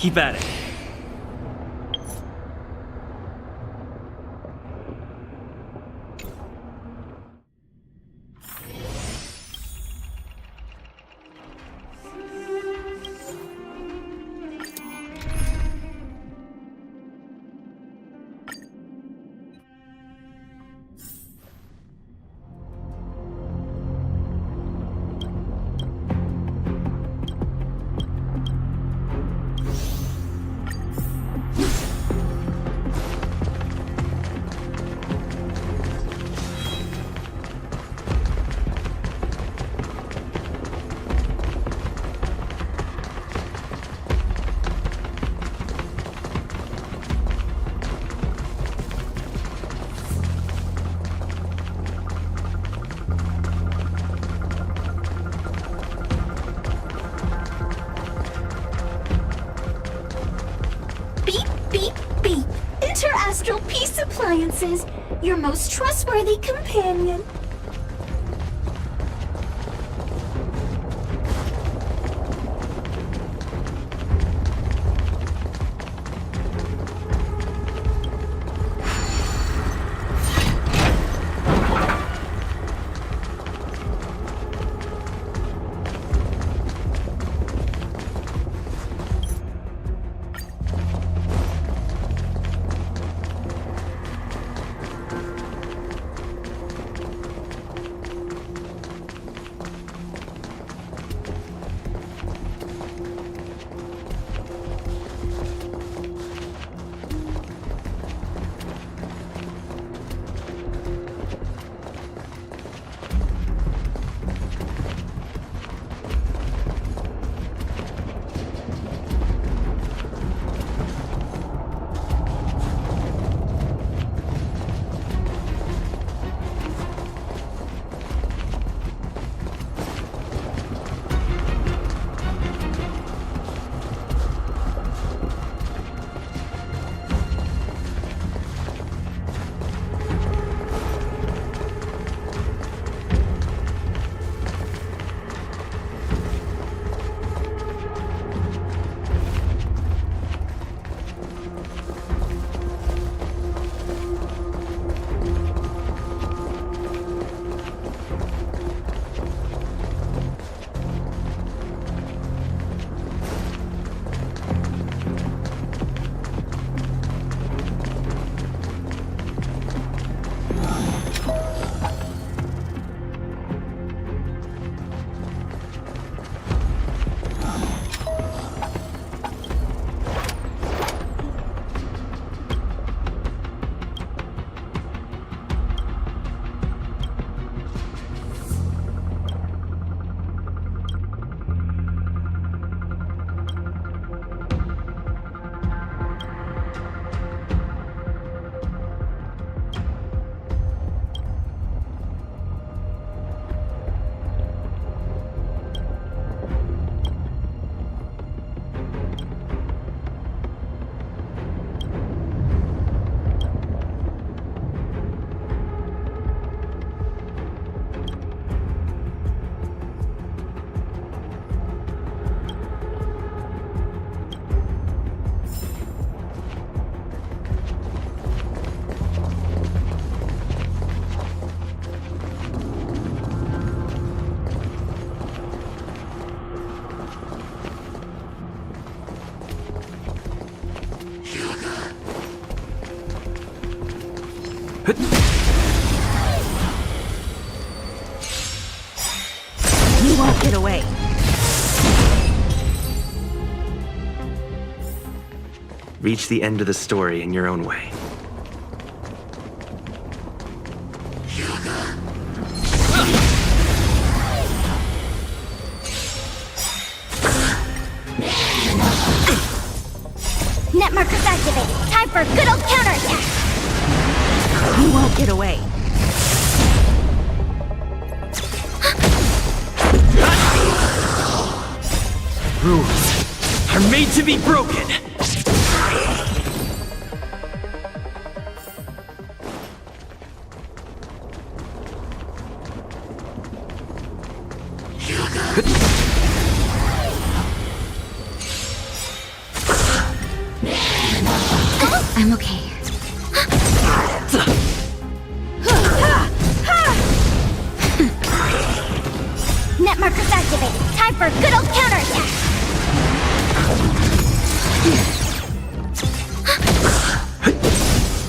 Keep at it. Interastral Peace Appliances, your most trustworthy companion. won't get away. Reach the end of the story in your own way. Net markers activated. Time for a good old counterattack. You won't get away. Rules are made to be broken! I'm okay. Net markers activated. Time for a good old counterattack.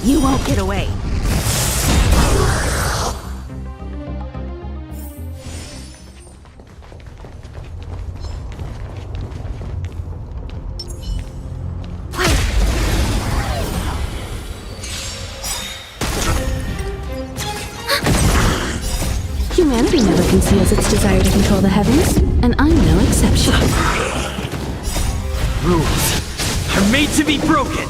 You won't get away. Humanity never conceals its desire to control the heavens, and I'm no exception. Rules are made to be broken!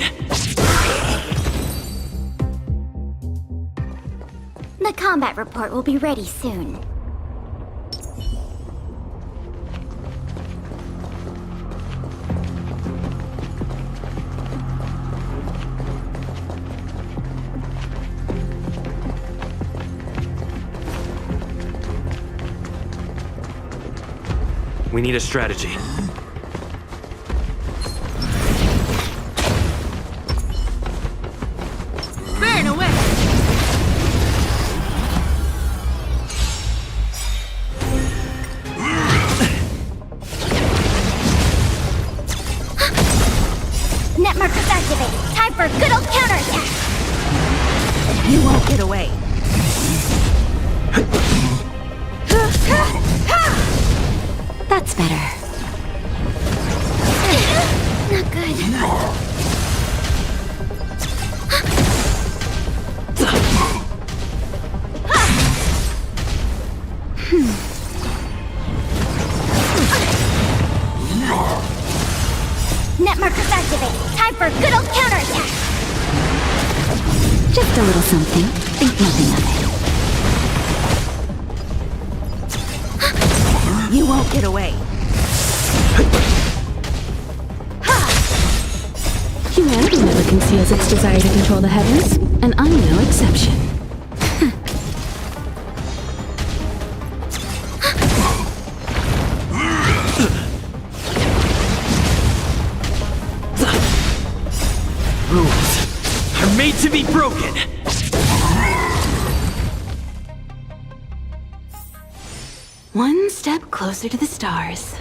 The combat report will be ready soon. We need a strategy. Burn away! Net markers activated. Time for a good old counterattack. You won't get away. That's better. Not good. Net markers activated. Time for a good old counterattack. Just a little something. Think nothing of it. You won't get away. Humanity never conceals its desire to control the heavens, and I'm no exception. Rules are made to be broken! One step closer to the stars.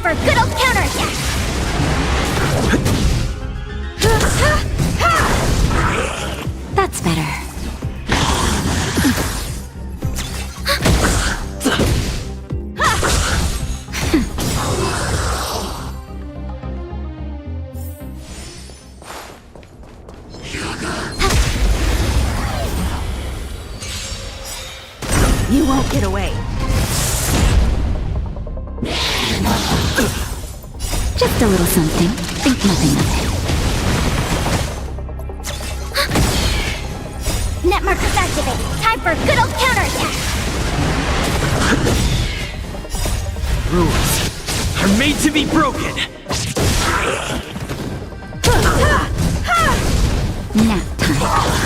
for a good old counterattack! That's better. You won't get away. Just a little something. Think nothing of it. Net markers activated. Time for a good old counterattack! Rules are made to be broken. Nap time.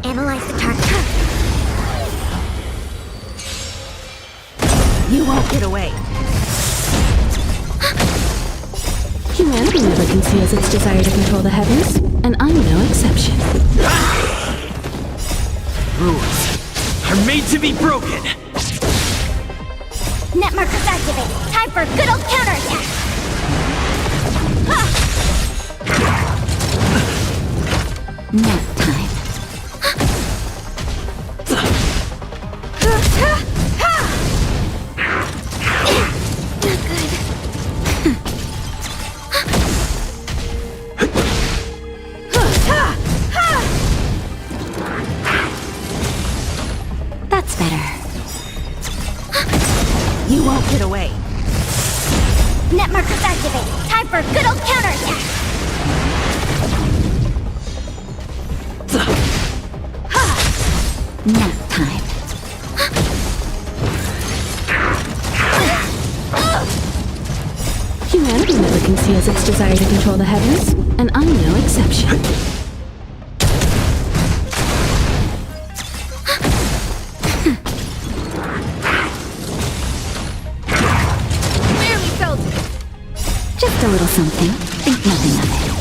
Analyze the target. You won't get away. Humanity never conceals its desire to control the heavens, and I'm no exception. Rules are made to be broken. Net markers activated. Time for a good old counterattack! Nap time. That's better. You won't get away. Net markers activated. Time for a good old counterattack! Nap time. Humanity never conceals its desire to control the heavens, and I'm no exception. Barely felt it. Just a little something. Think nothing of it.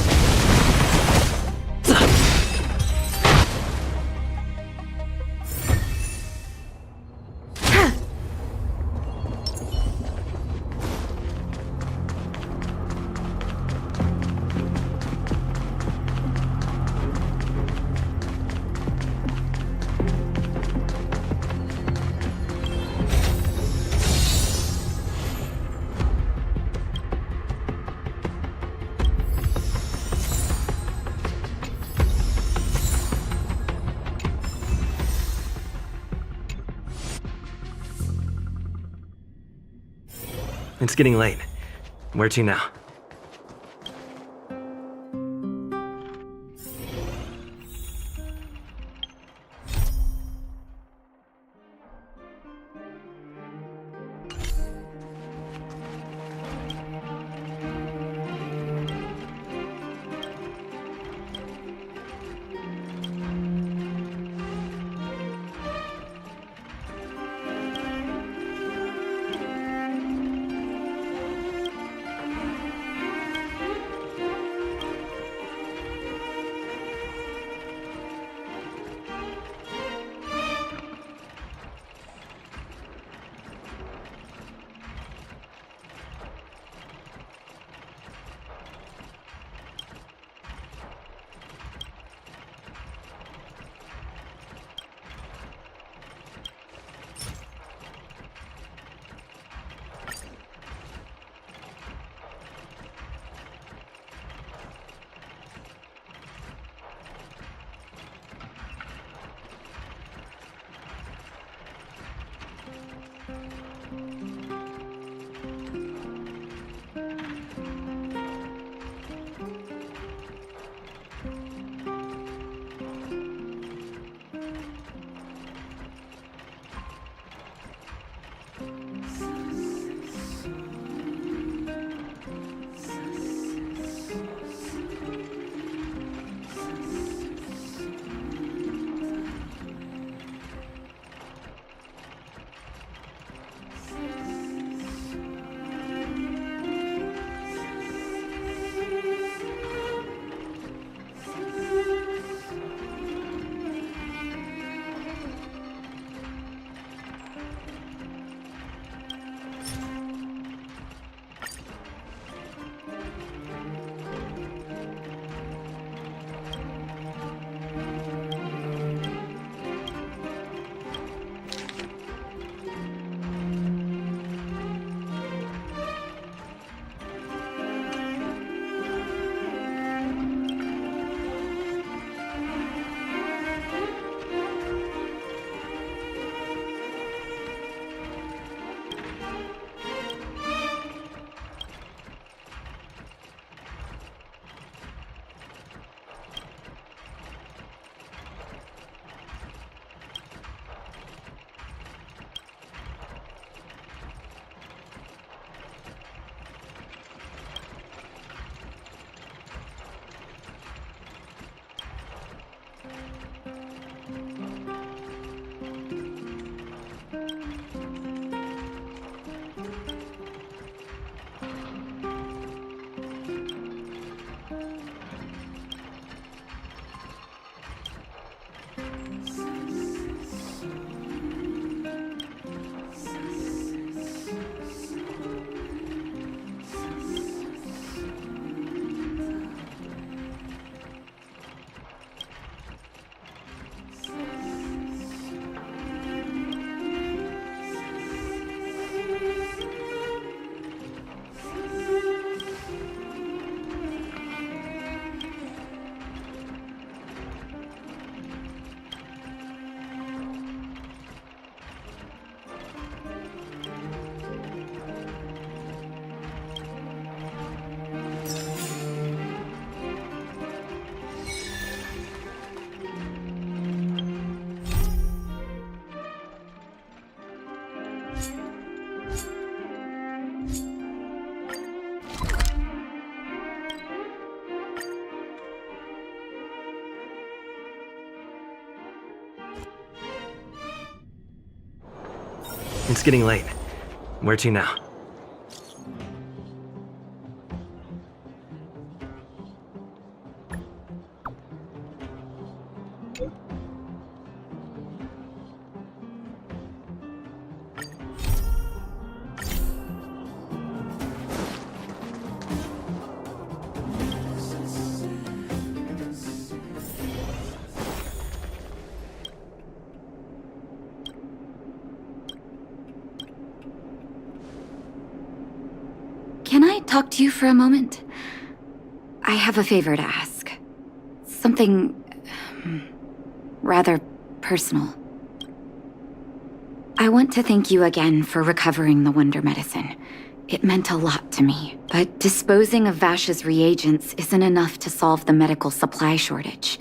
It's getting late. Where to now? It's getting late. Where to now? Can I talk to you for a moment? I have a favor to ask. Something rather personal. I want to thank you again for recovering the Wonder Medicine. It meant a lot to me. But disposing of Vash's reagents isn't enough to solve the medical supply shortage.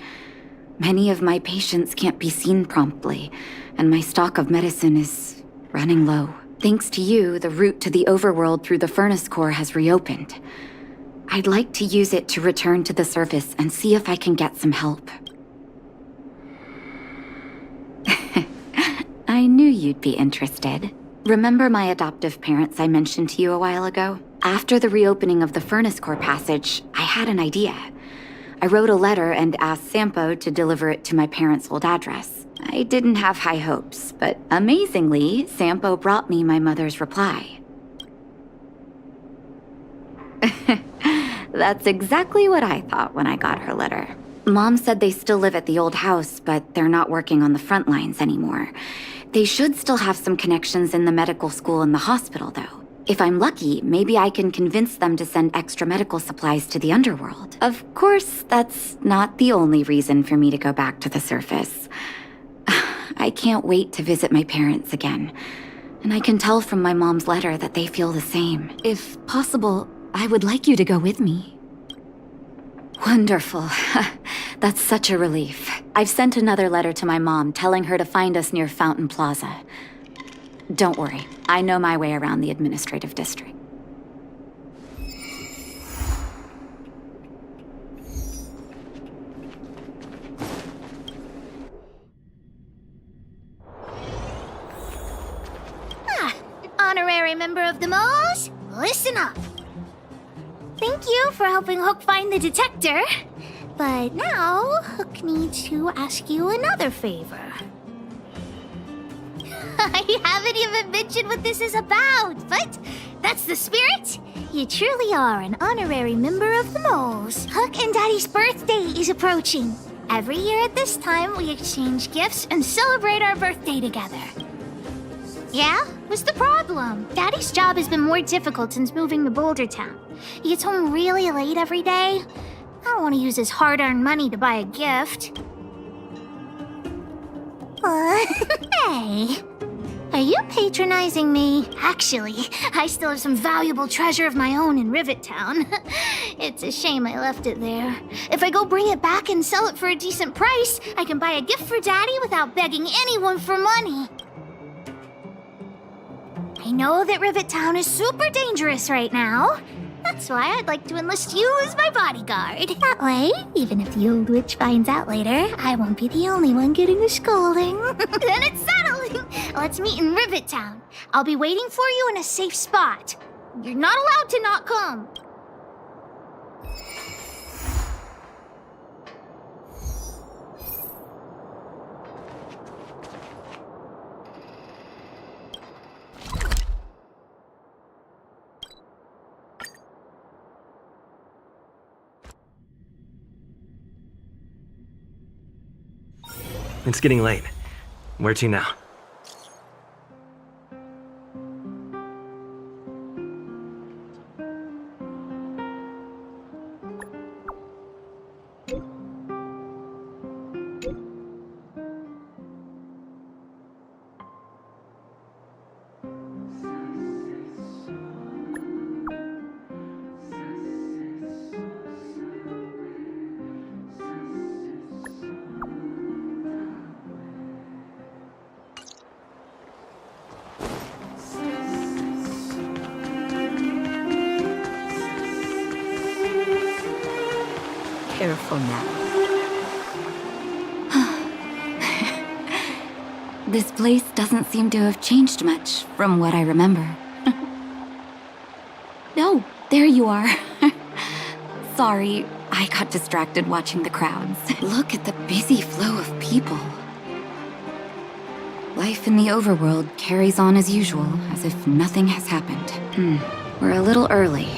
Many of my patients can't be seen promptly, and my stock of medicine is running low. Thanks to you, the route to the overworld through the furnace core has reopened. I'd like to use it to return to the surface and see if I can get some help. I knew you'd be interested. Remember my adoptive parents I mentioned to you a while ago? After the reopening of the furnace core passage, I had an idea. I wrote a letter and asked Sampo to deliver it to my parents' old address. I didn't have high hopes, but amazingly, Sampo brought me my mother's reply. That's exactly what I thought when I got her letter. Mom said they still live at the old house, but they're not working on the front lines anymore. They should still have some connections in the medical school and the hospital, though. If I'm lucky, maybe I can convince them to send extra medical supplies to the underworld. Of course, that's not the only reason for me to go back to the surface. I can't wait to visit my parents again. And I can tell from my mom's letter that they feel the same. If possible, I would like you to go with me. Wonderful. That's such a relief. I've sent another letter to my mom telling her to find us near Fountain Plaza. Don't worry, I know my way around the administrative district. Honorary member of the Moles, listen up. Thank you for helping Hook find the detector. But now, Hook needs to ask you another favor. I haven't even mentioned what this is about, but that's the spirit. You truly are an honorary member of the Moles. Hook and Daddy's birthday is approaching. Every year at this time, we exchange gifts and celebrate our birthday together. Yeah? What's the problem? Daddy's job has been more difficult since moving to Boulder Town. He gets home really late every day. I don't want to use his hard-earned money to buy a gift. Hey. Are you patronizing me? Actually, I still have some valuable treasure of my own in Rivet Town. It's a shame I left it there. If I go bring it back and sell it for a decent price, I can buy a gift for Daddy without begging anyone for money. I know that Rivet Town is super dangerous right now. That's why I'd like to enlist you as my bodyguard. That way, even if the old witch finds out later, I won't be the only one getting a scolding. Then it's settling. Let's meet in Rivet Town. I'll be waiting for you in a safe spot. You're not allowed to not come. It's getting late. Where to now? Careful now. This place doesn't seem to have changed much from what I remember. Oh, there you are. Sorry, I got distracted watching the crowds. Look at the busy flow of people. Life in the overworld carries on as usual, as if nothing has happened. We're a little early.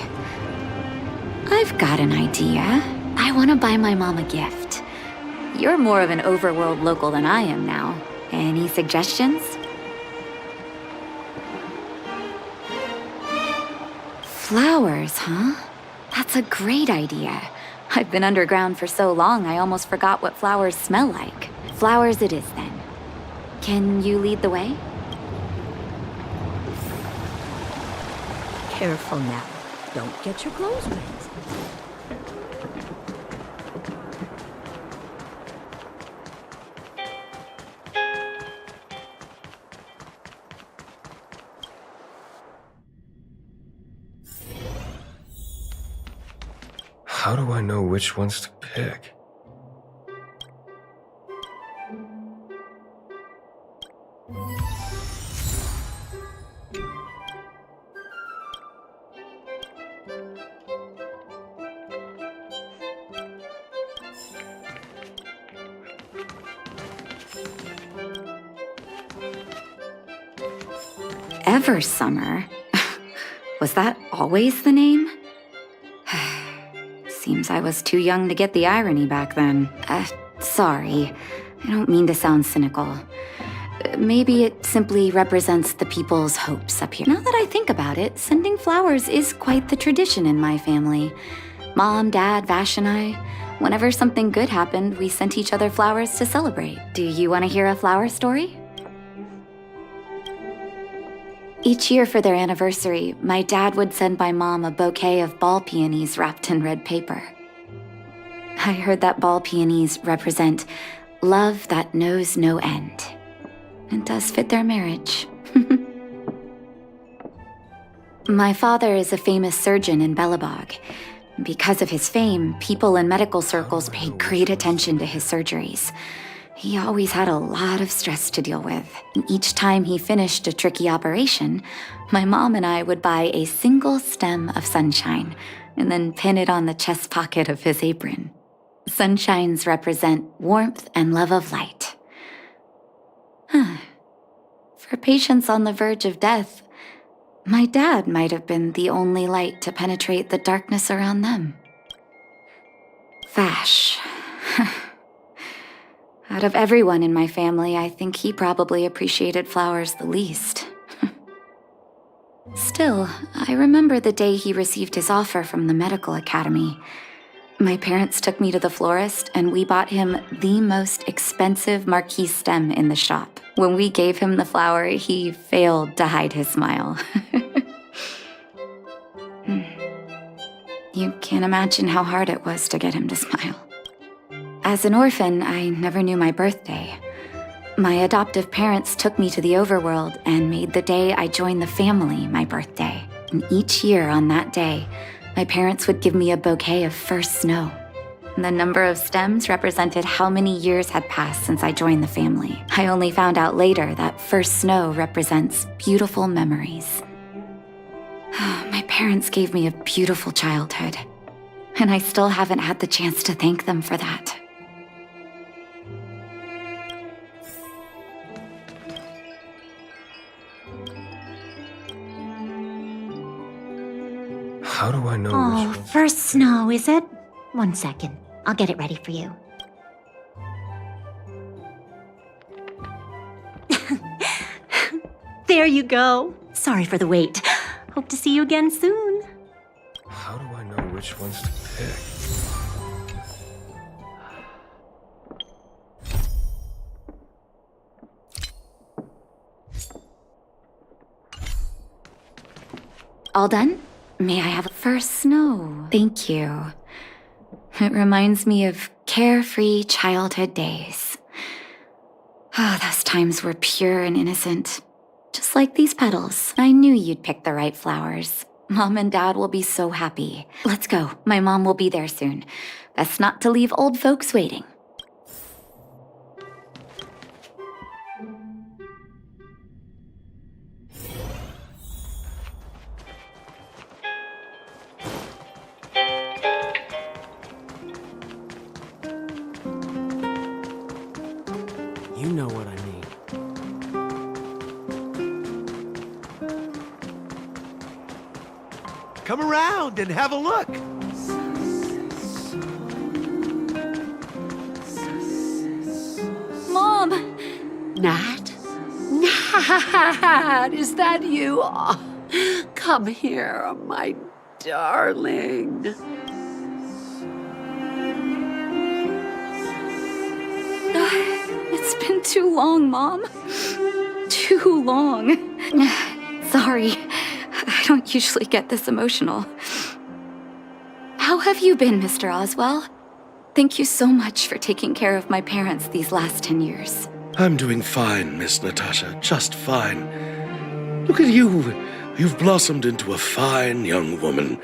I've got an idea. I want to buy my mom a gift. You're more of an overworld local than I am now. Any suggestions? Flowers, huh? That's a great idea. I've been underground for so long, I almost forgot what flowers smell like. Flowers it is, then. Can you lead the way? Careful now. Don't get your clothes wet. How do I know which ones to pick? Eversummer? Was that always the name? Seems I was too young to get the irony back then. Sorry. I don't mean to sound cynical. Maybe it simply represents the people's hopes up here. Now that I think about it, sending flowers is quite the tradition in my family. Mom, Dad, Vash, and I, whenever something good happened, we sent each other flowers to celebrate. Do you want to hear a flower story? Each year for their anniversary, my dad would send my mom a bouquet of ball peonies wrapped in red paper. I heard that ball peonies represent love that knows no end. It does fit their marriage. My father is a famous surgeon in Belobog. Because of his fame, people in medical circles paid great attention to his surgeries. He always had a lot of stress to deal with. And each time he finished a tricky operation, my mom and I would buy a single stem of sunshine and then pin it on the chest pocket of his apron. Sunshines represent warmth and love of light. For patients on the verge of death, my dad might have been the only light to penetrate the darkness around them. Vash. Out of everyone in my family, I think he probably appreciated flowers the least. Still, I remember the day he received his offer from the medical academy. My parents took me to the florist, and we bought him the most expensive marquise stem in the shop. When we gave him the flower, he failed to hide his smile. You can't imagine how hard it was to get him to smile. As an orphan, I never knew my birthday. My adoptive parents took me to the overworld and made the day I joined the family my birthday. And each year on that day, my parents would give me a bouquet of first snow. The number of stems represented how many years had passed since I joined the family. I only found out later that first snow represents beautiful memories. My parents gave me a beautiful childhood, and I still haven't had the chance to thank them for that. How do I know Oh, which ones? first snow, is it? 1 second. I'll get it ready for you. There you go. Sorry for the wait. Hope to see you again soon. How do I know which ones to pick? All done? May I have a first snow? Thank you. It reminds me of carefree childhood days. Oh, those times were pure and innocent. Just like these petals. I knew you'd pick the right flowers. Mom and Dad will be so happy. Let's go. My mom will be there soon. Best not to leave old folks waiting. You know what I mean. Come around and have a look. Mom! Nat? Nat, is that you? Oh, come here, my darling. It's been too long, Mom. Too long. Sorry. I I don't usually get this emotional. How have you been, Mr. Oswell? Thank you so much for taking care of my parents these last 10 years. I'm doing fine, Miss Natasha, just fine. Look at you. You've blossomed into a fine young woman.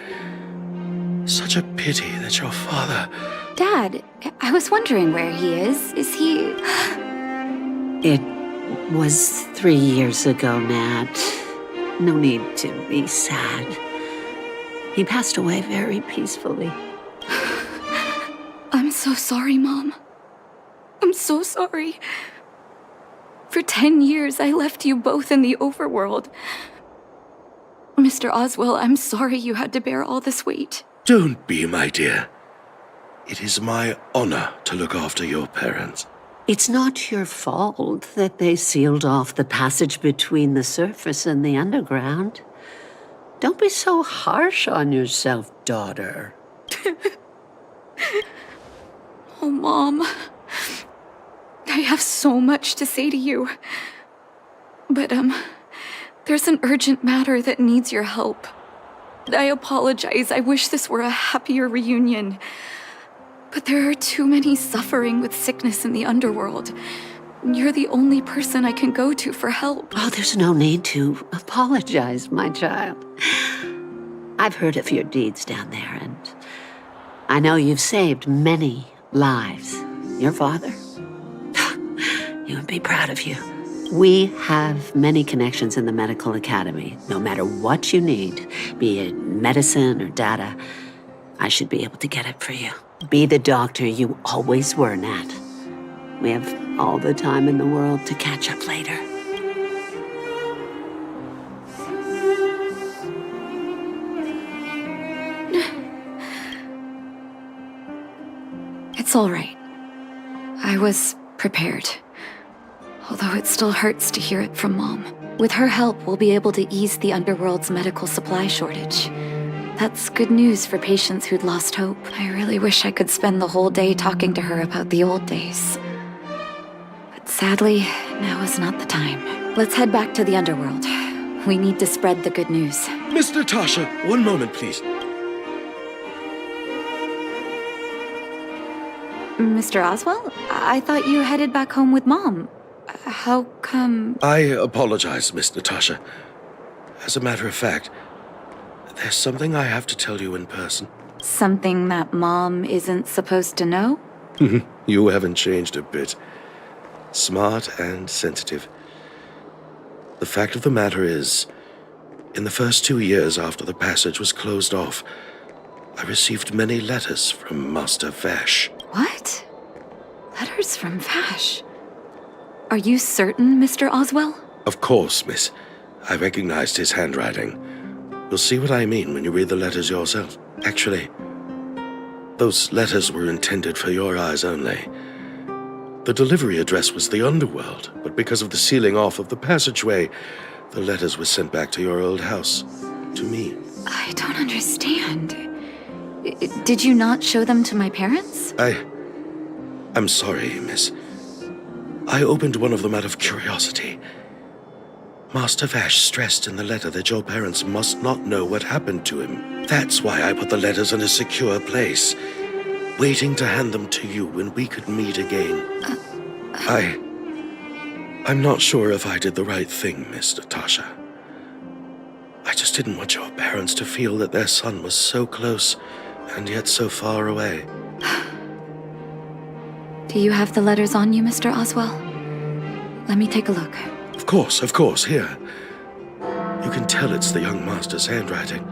Such a pity that your father... Dad, I was wondering where he is. Is he... It was 3 years ago, Nat. No need to be sad. He passed away very peacefully. I'm so sorry, Mom. I'm so sorry. For 10 years, I left you both in the overworld. Mr. Oswell, I'm sorry you had to bear all this weight. Don't be, my dear. It is my honor to look after your parents. It's not your fault that they sealed off the passage between the surface and the underground. Don't be so harsh on yourself, daughter. Oh, Mom. I have so much to say to you. But, there's an urgent matter that needs your help. I apologize. I wish this were a happier reunion. But there are too many suffering with sickness in the underworld. You're the only person I can go to for help. Oh, there's no need to apologize, my child. I've heard of your deeds down there, and I know you've saved many lives. Your father? He would be proud of you. We have many connections in the medical academy. No matter what you need, be it medicine or data, I should be able to get it for you. Be the doctor you always were, Nat. We have all the time in the world to catch up later. It's all right. I was prepared. Although it still hurts to hear it from Mom. With her help, we'll be able to ease the underworld's medical supply shortage. That's good news for patients who'd lost hope. I really wish I could spend the whole day talking to her about the old days. But sadly, now is not the time. Let's head back to the underworld. We need to spread the good news. Miss Natasha, one moment, please. Mr. Oswell? I thought you headed back home with Mom. How come... I apologize, Miss Natasha. As a matter of fact, there's something I have to tell you in person. Something that Mom isn't supposed to know? You haven't changed a bit. Smart and sensitive. The fact of the matter is, in the first 2 years after the passage was closed off, I received many letters from Master Vash. What? Letters from Vash? Are you certain, Mr. Oswell? Of course, miss. I recognized his handwriting. You'll see what I mean when you read the letters yourself. Actually, those letters were intended for your eyes only. The delivery address was the underworld, but because of the sealing off of the passageway, the letters were sent back to your old house, to me. I don't understand. Did you not show them to my parents? I'm sorry, miss. I opened one of them out of curiosity. Master Vash stressed in the letter that your parents must not know what happened to him. That's why I put the letters in a secure place, waiting to hand them to you when we could meet again. I'm not sure if I did the right thing, Miss Natasha. I just didn't want your parents to feel that their son was so close and yet so far away. Do you have the letters on you, Mr. Oswell? Let me take a look. Of course, here. You can tell it's the young master's handwriting.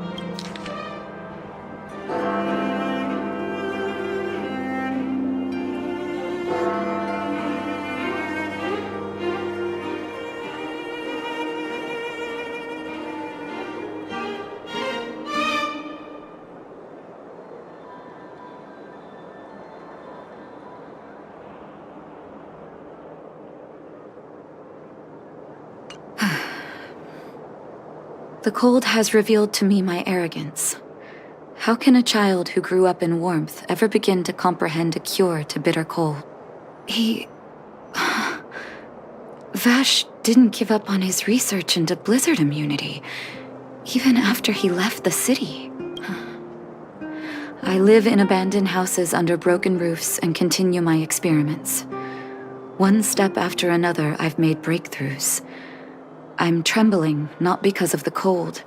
The cold has revealed to me my arrogance. How can a child who grew up in warmth ever begin to comprehend a cure to bitter cold? Vash didn't give up on his research into blizzard immunity. Even after he left the city. I live in abandoned houses under broken roofs and continue my experiments. One step after another, I've made breakthroughs. I'm trembling, not because of the cold,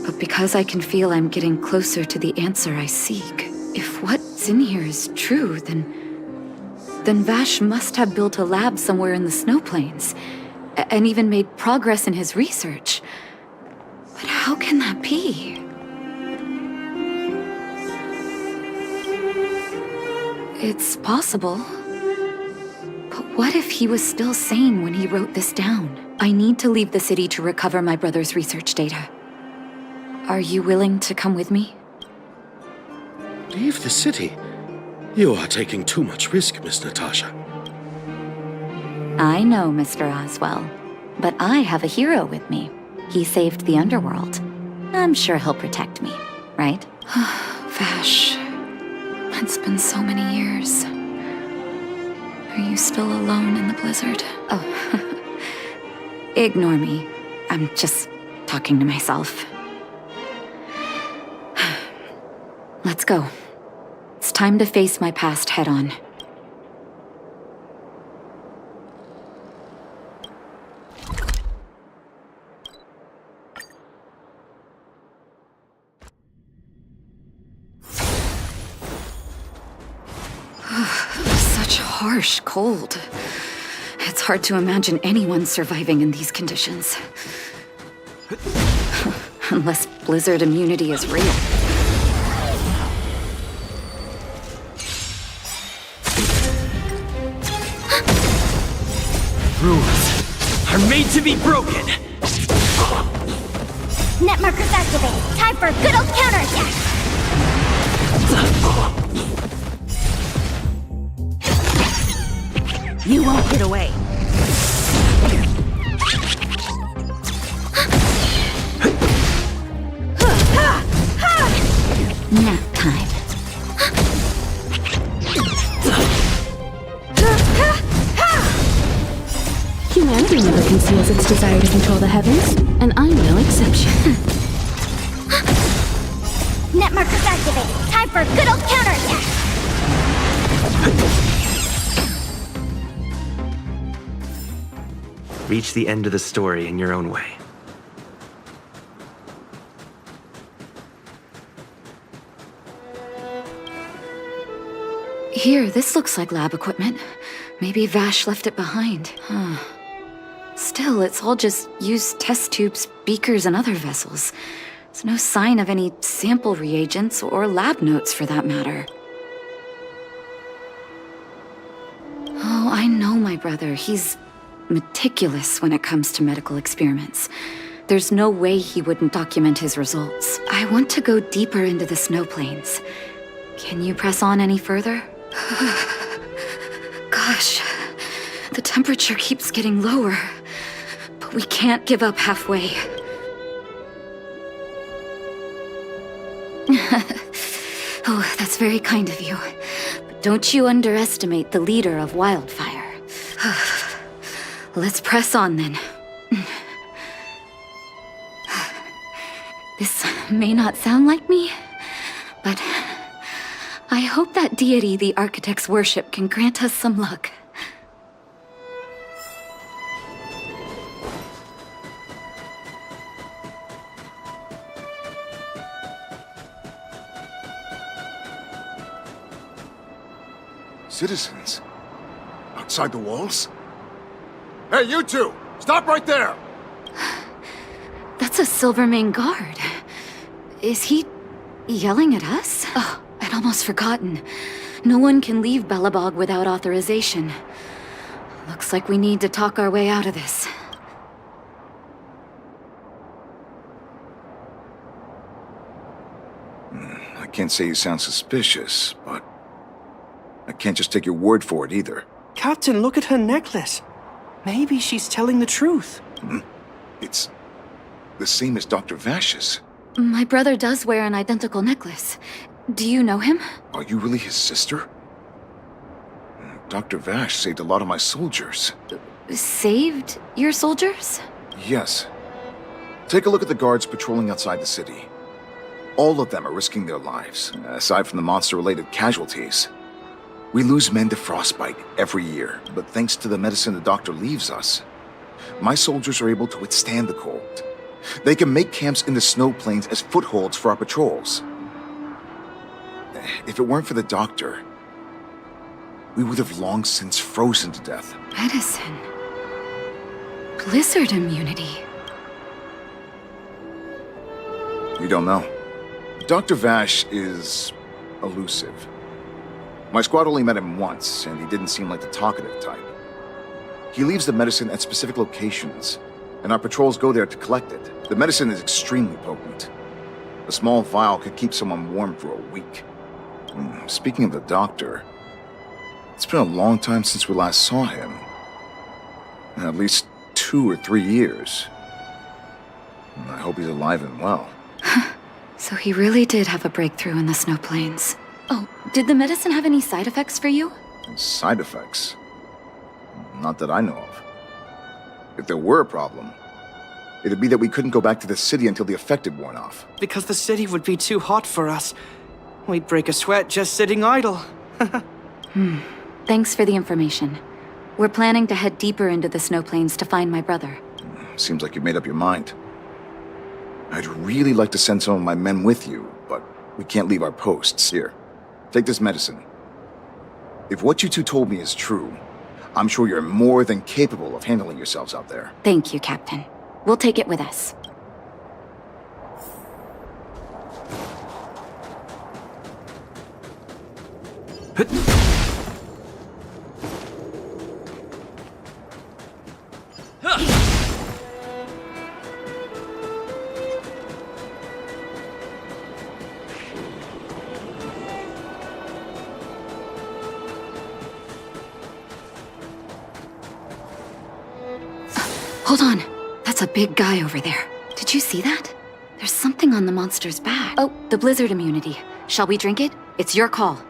but because I can feel I'm getting closer to the answer I seek. If what's in here is true, then Vash must have built a lab somewhere in the snow plains, and even made progress in his research. But how can that be? It's possible. But what if he was still sane when he wrote this down? I need to leave the city to recover my brother's research data. Are you willing to come with me? Leave the city? You are taking too much risk, Miss Natasha. I know, Mr. Oswell, but I have a hero with me. He saved the underworld. I'm sure he'll protect me, right? Vash, it's been so many years. Are you still alone in the blizzard? Oh, ignore me. I'm just talking to myself. Let's go. It's time to face my past head-on. Such harsh cold. It's hard to imagine anyone surviving in these conditions. Unless blizzard immunity is real. Rules are made to be broken. Net markers activated. Time for a good old counterattack. You won't get away. Nap time. Humanity never conceals its desire to control the heavens, and I'm no exception. Net markers activated. Time for a good old counterattack. Reach the end of the story in your own way. Here, this looks like lab equipment. Maybe Vash left it behind. Still, it's all just used test tubes, beakers, and other vessels. There's no sign of any sample reagents or lab notes for that matter. Oh, I know my brother. He's meticulous when it comes to medical experiments. There's no way he wouldn't document his results. I want to go deeper into the snow plains. Can you press on any further? Gosh, the temperature keeps getting lower, but we can't give up halfway. Oh, that's very kind of you. But don't you underestimate the leader of Wildfire. Let's press on then. This may not sound like me, but I hope that deity the architects worship can grant us some luck. Citizens? Outside the walls? Hey, you two! Stop right there! That's a Silvermane guard. Is he yelling at us? Oh, I'd almost forgotten. No one can leave Belobog without authorization. Looks like we need to talk our way out of this. I can't say you sound suspicious, but I can't just take your word for it either. Captain, look at her necklace. Maybe she's telling the truth. It's the same as Dr. Vash's. My brother does wear an identical necklace. Do you know him? Are you really his sister? Dr. Vash saved a lot of my soldiers. Saved your soldiers? Yes. Take a look at the guards patrolling outside the city. All of them are risking their lives, aside from the monster-related casualties. We lose men to frostbite every year, but thanks to the medicine the doctor leaves us, my soldiers are able to withstand the cold. They can make camps in the snow plains as footholds for our patrols. If it weren't for the doctor, we would have long since frozen to death. Medicine. Blizzard immunity. You don't know. Dr. Vash is elusive. My squad only met him once, and he didn't seem like the talkative type. He leaves the medicine at specific locations, and our patrols go there to collect it. The medicine is extremely potent. A small vial could keep someone warm for a week. Speaking of the doctor, it's been a long time since we last saw him. At least 2 or 3 years. I hope he's alive and well. So he really did have a breakthrough in the snow plains. Oh, did the medicine have any side effects for you? Side effects? Not that I know of. If there were a problem, it'd be that we couldn't go back to the city until the effect had worn off. Because the city would be too hot for us. We'd break a sweat just sitting idle. Thanks for the information. We're planning to head deeper into the snow plains to find my brother. Seems like you've made up your mind. I'd really like to send some of my men with you, but we can't leave our posts. Here, take this medicine. If what you two told me is true, I'm sure you're more than capable of handling yourselves out there. Thank you, Captain. We'll take it with us. Hold on. That's a big guy over there. Did you see that? There's something on the monster's back. Oh, the blizzard immunity. Shall we drink it? It's your call.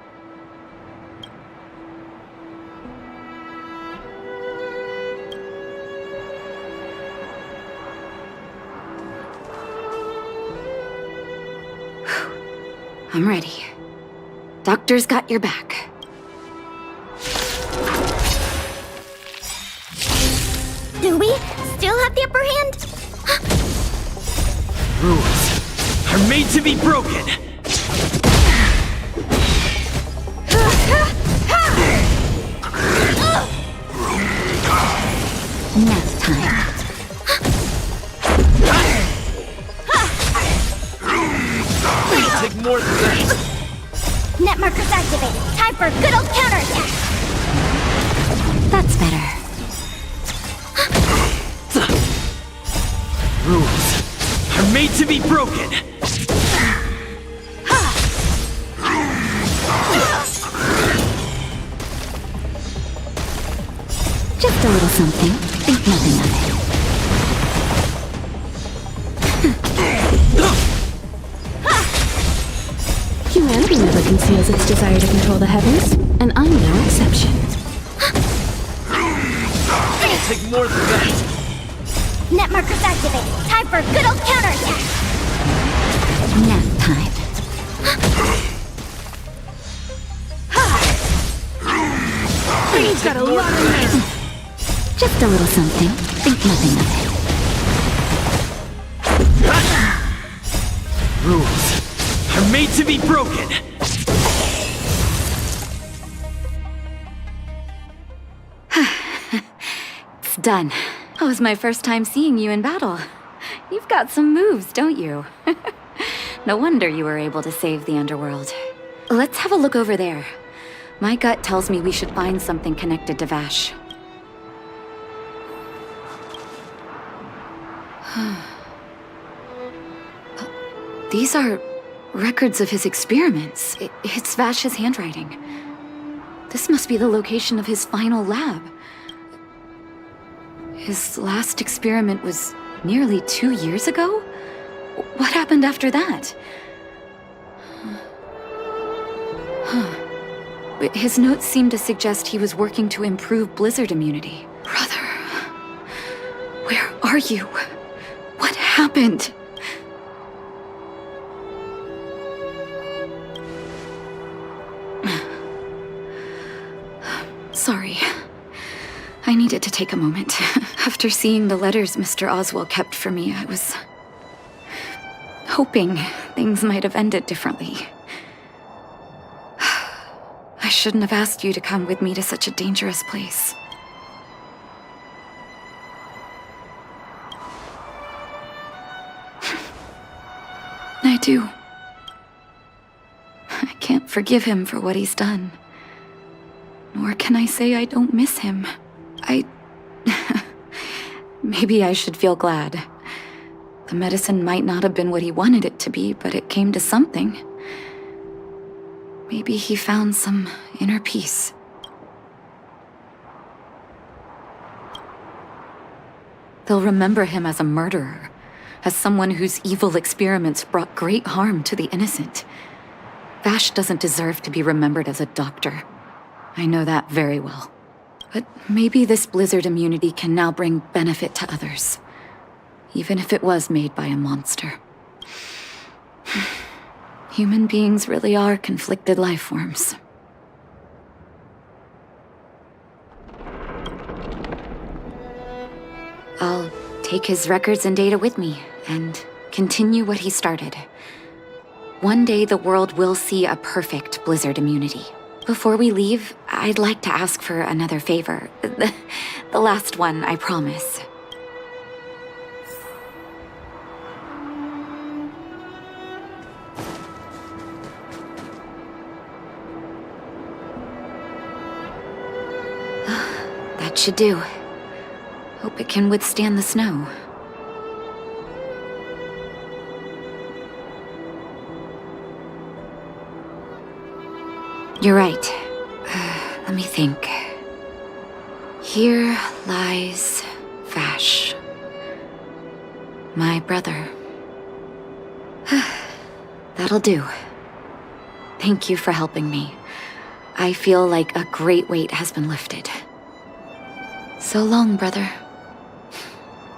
I'm ready. Doctor's got your back. Do we still have the upper hand? Rules are made to be broken. Nap time. Take more than that. Net markers activated. Time for a good old counterattack. That's better. Rules are made to be broken. Just a little something. Think nothing of it. Humanity never conceals its desire to control the heavens, and I'm no exception. I'll take more than that. Net markers activated. Time for a good old counterattack. Nap time. He's got a lot of men. Just a little something. Think nothing of it. Rules are made to be broken. It's done. It was my first time seeing you in battle. You've got some moves, don't you? No wonder you were able to save the underworld. Let's have a look over there. My gut tells me we should find something connected to Vash. These are records of his experiments. It's Vash's handwriting. This must be the location of his final lab. His last experiment was nearly 2 years ago? What happened after that? His notes seem to suggest he was working to improve blizzard immunity. Brother, where are you? What happened? happened? Sorry. I needed to take a moment. After seeing the letters Mr. Oswald kept for me, I was hoping things might have ended differently. I shouldn't have asked you to come with me to such a dangerous place. I do. I can't forgive him for what he's done. Nor can I say I don't miss him. Maybe I should feel glad. The medicine might not have been what he wanted it to be, but it came to something. Maybe he found some inner peace. They'll remember him as a murderer, as someone whose evil experiments brought great harm to the innocent. Vash doesn't deserve to be remembered as a doctor. I know that very well. But maybe this blizzard immunity can now bring benefit to others, even if it was made by a monster. Human beings really are conflicted life forms. I'll take his records and data with me, and continue what he started. One day the world will see a perfect blizzard immunity. Before we leave, I'd like to ask for another favor. The last one, I promise. That should do. Hope it can withstand the snow. You're right. Let me think. Here lies Vash. My brother. That'll do. Thank you for helping me. I feel like a great weight has been lifted. So long, brother.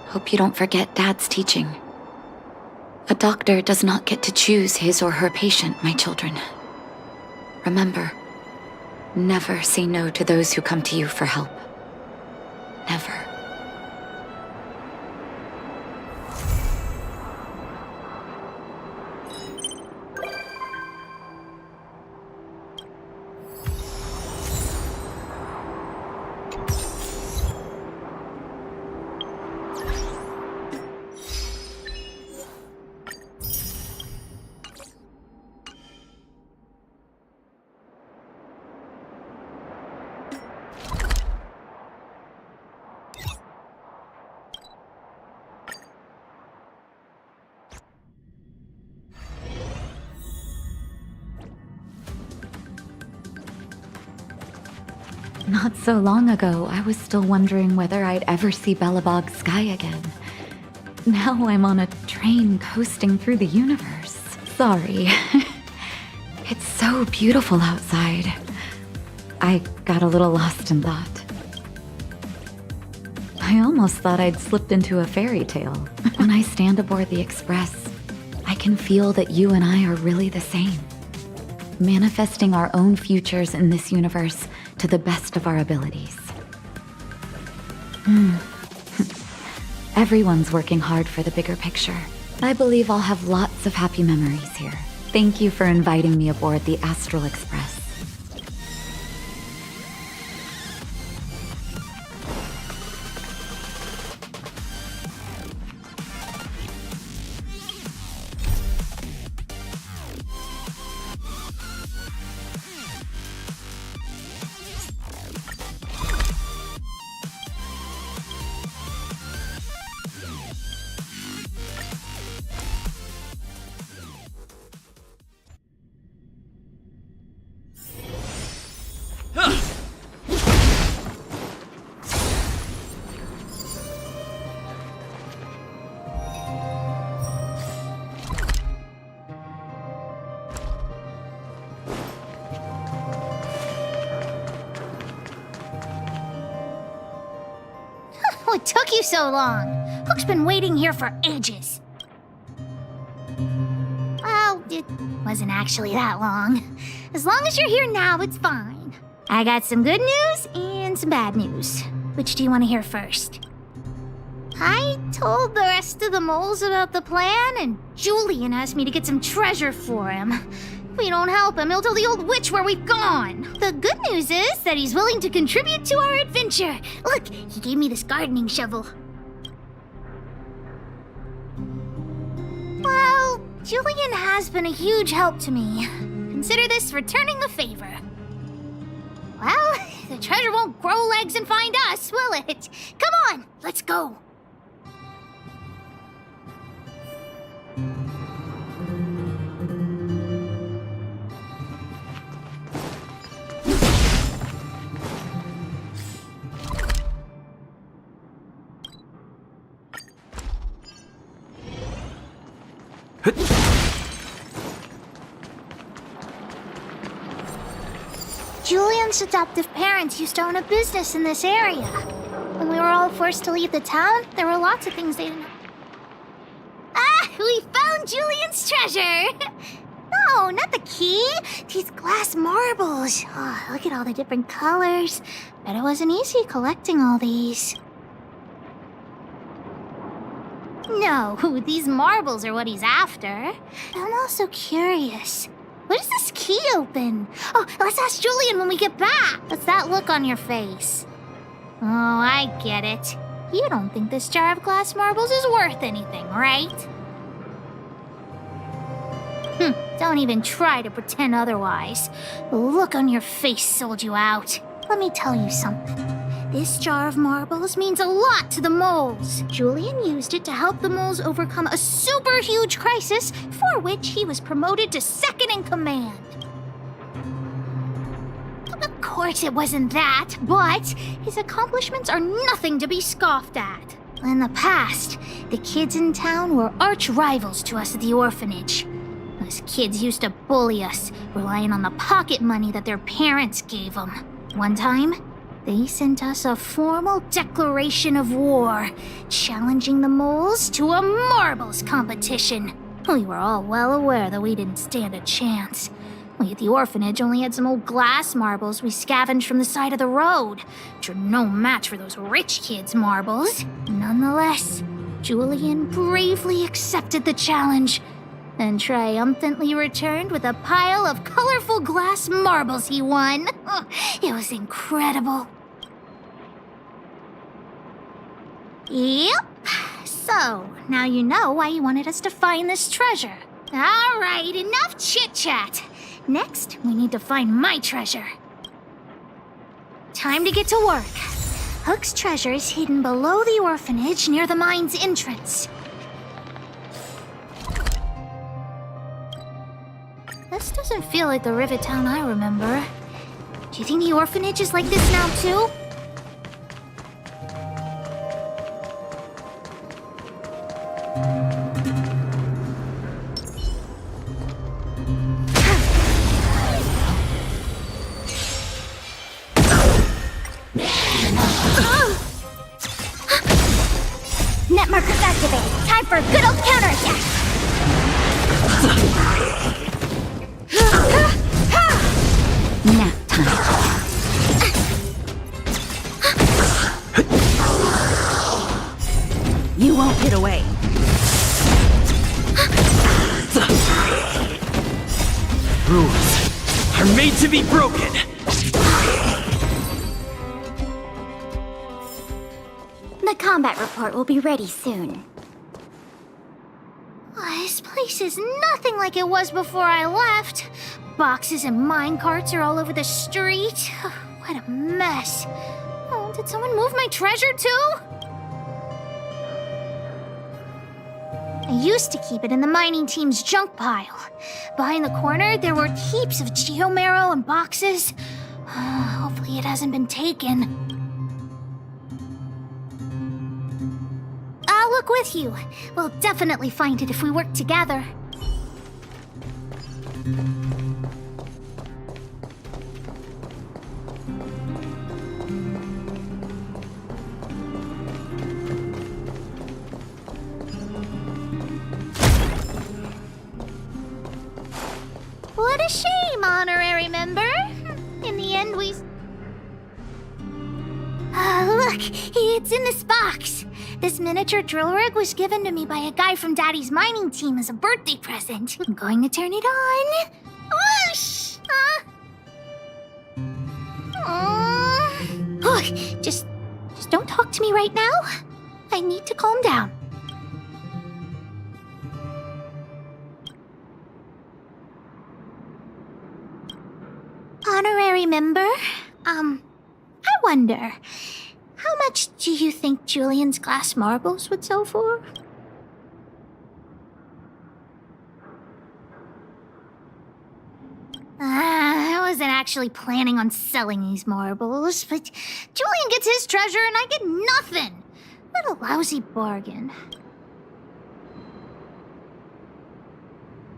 Hope you don't forget Dad's teaching. A doctor does not get to choose his or her patient, my children. Remember, never say no to those who come to you for help. Never. Not so long ago, I was still wondering whether I'd ever see Belobog's sky again. Now I'm on a train coasting through the universe. Sorry. It's so beautiful outside. I got a little lost in thought. I almost thought I'd slipped into a fairy tale. When I stand aboard the Express, I can feel that you and I are really the same. Manifesting our own futures in this universe to the best of our abilities. Everyone's working hard for the bigger picture. I believe I'll have lots of happy memories here. Thank you for inviting me aboard the Astral Express. What took you so long? Hook's been waiting here for ages. wasn't actually that long. As long as you're here now, it's fine. I got some good news and some bad news. Which do you want to hear first? I told the rest of the moles about the plan, and Julian asked me to get some treasure for him. If we don't help him, he'll tell the old witch where we've gone. The good news is that he's willing to contribute to our adventure. Look, he gave me this gardening shovel. Well, Julian has been a huge help to me. Consider this returning the favor. Well, the treasure won't grow legs and find us, will it? Come on, let's go. Julian's adoptive parents used to own a business in this area. When we were all forced to leave the town, there were lots of things they didn't... Ah! We found Julian's treasure! No, not the key. These glass marbles. Oh, look at all the different colors. Bet it wasn't easy collecting all these. No, these marbles are what he's after. I'm also curious. What does this key open? Oh, let's ask Julian when we get back. What's that look on your face? Oh, I get it. You don't think this jar of glass marbles is worth anything, right? Don't even try to pretend otherwise. The look on your face sold you out. Let me tell you something. This jar of marbles means a lot to the moles. Julian used it to help the moles overcome a super huge crisis for which he was promoted to second in command. Of course it wasn't that, but his accomplishments are nothing to be scoffed at. In the past, the kids in town were arch rivals to us at the orphanage. Those kids used to bully us, relying on the pocket money that their parents gave them. One time, they sent us a formal declaration of war, challenging the moles to a marbles competition. We were all well aware that we didn't stand a chance. We at the orphanage only had some old glass marbles we scavenged from the side of the road, which are no match for those rich kids' marbles. Nonetheless, Julian bravely accepted the challenge, then triumphantly returned with a pile of colorful glass marbles he won. It was incredible. Yep. So, now you know why you wanted us to find this treasure. All right, enough chit-chat. Next, we need to find my treasure. Time to get to work. Hook's treasure is hidden below the orphanage near the mine's entrance. This doesn't feel like the Rivet Town I remember. Do you think the orphanage is like this now, too? Net markers activated. Time for a good old counterattack. Nap time. You won't get away. Rules are made to be broken. The combat report will be ready soon. This place is nothing like it was before I left. Boxes and minecarts are all over the street. What a mess. Oh, did someone move my treasure too? I used to keep it in the mining team's junk pile. Behind the corner, there were heaps of geomarrow and boxes. Hopefully it hasn't been taken. I'll look with you. We'll definitely find it if we work together. Look, it's in this box. This miniature drill rig was given to me by a guy from Daddy's mining team as a birthday present. I'm going to turn it on. Whoosh! Look, just don't talk to me right now. I need to calm down. Honorary member, I wonder, how much do you think Julian's glass marbles would sell for? I wasn't actually planning on selling these marbles, but Julian gets his treasure and I get nothing. What a lousy bargain.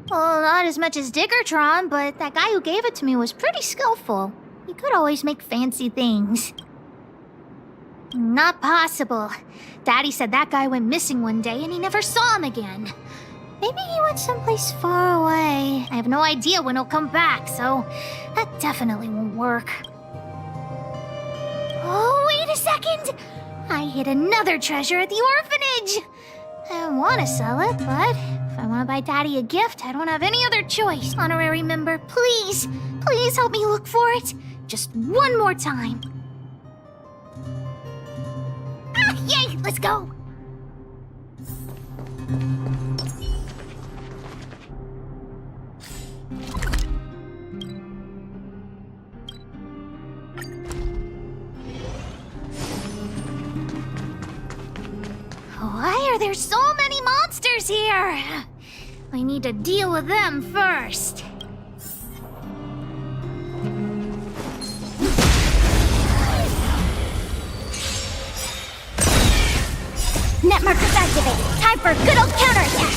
Well, not as much as Diggertron, but that guy who gave it to me was pretty skillful. He could always make fancy things. Not possible. Daddy said that guy went missing one day and he never saw him again. Maybe he went someplace far away. I have no idea when he'll come back, so that definitely won't work. Oh, wait a second! I hid another treasure at the orphanage! I don't want to sell it, but if I want to buy Daddy a gift, I don't have any other choice. Honorary member, please, please help me look for it. Just one more time. Ah, yay, let's go! Why are there so many monsters here? I need to deal with them first. Net markers activated. Time for a good old counterattack.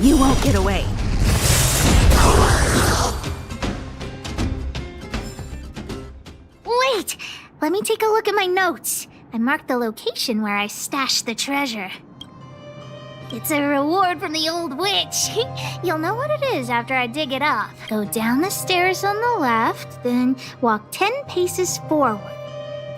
You won't get away. Wait! Let me take a look at my notes. I marked the location where I stashed the treasure. It's a reward from the old witch. You'll know what it is after I dig it up. Go down the stairs on the left, then walk 10 paces forward.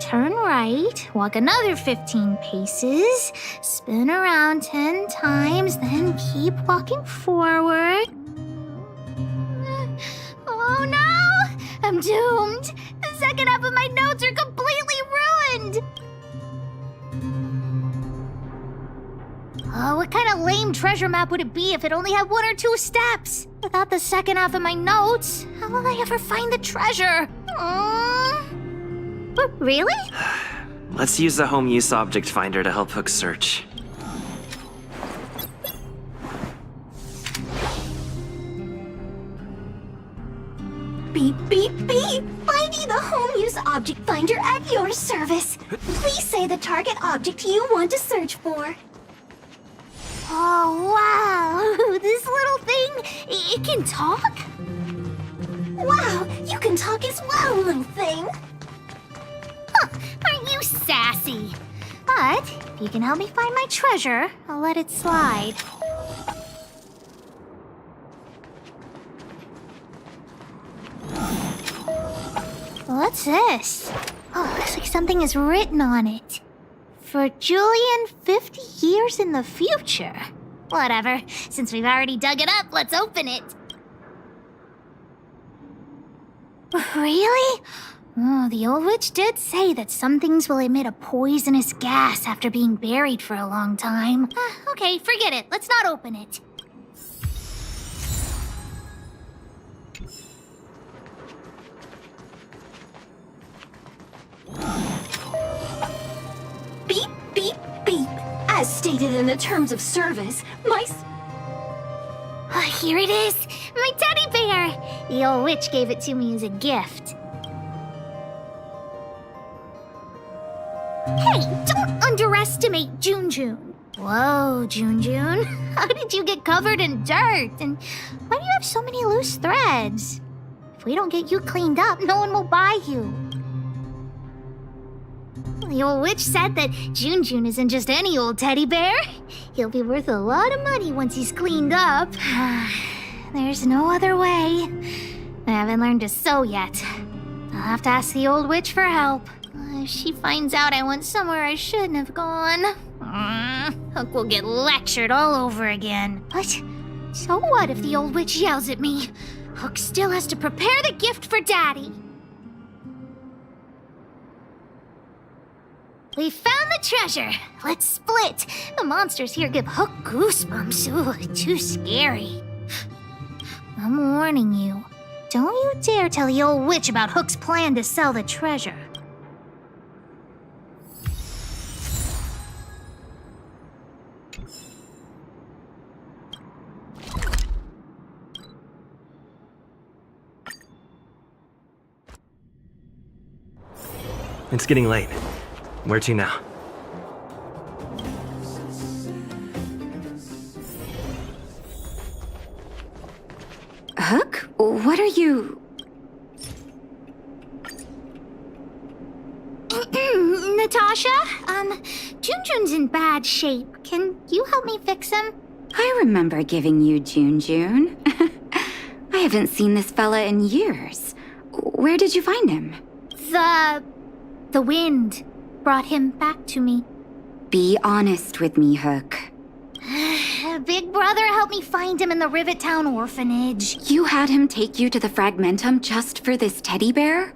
Turn right, walk another 15 paces, spin around 10 times, then keep walking forward. Oh no! I'm doomed! The second half of my notes are completely ruined! Oh, what kind of lame treasure map would it be if it only had 1 or 2 steps? Without the second half of my notes, how will I ever find the treasure? Really? Let's use the home use object finder to help Hook search. Beep, beep, beep! Finding the home use object finder at your service. Please say the target object you want to search for. Oh, wow! This little thing, it can talk? Wow, you can talk as well, little thing. Huh, aren't you sassy? But if you can help me find my treasure, I'll let it slide. What's this? Oh, looks like something is written on it. For Julian, 50 years in the future. Whatever. Since we've already dug it up, let's open it. Really? Oh, the old witch did say that some things will emit a poisonous gas after being buried for a long time. Okay, forget it. Let's not open it. Beep, beep, beep. As stated in the terms of service, Here it is! My teddy bear! The old witch gave it to me as a gift. Hey, don't underestimate June June. Whoa, June June. How did you get covered in dirt? And why do you have so many loose threads? If we don't get you cleaned up, no one will buy you. The old witch said that Jun isn't just any old teddy bear. He'll be worth a lot of money once he's cleaned up. There's no other way. I haven't learned to sew yet. I'll have to ask the old witch for help. If she finds out I went somewhere I shouldn't have gone, Hook will get lectured all over again. But so what if the old witch yells at me? Hook still has to prepare the gift for Daddy. We found the treasure. Let's split. The monsters here give Hook goosebumps. Ooh, too scary. I'm warning you. Don't you dare tell the old witch about Hook's plan to sell the treasure. It's getting late. Where to now? Hook? What are you... Natasha? Jun's in bad shape. Can you help me fix him? I remember giving you Jun. I haven't seen this fella in years. Where did you find him? The wind brought him back to me. Be honest with me, Hook. Big Brother helped me find him in the Rivet Town orphanage. You had him take you to the Fragmentum just for this teddy bear?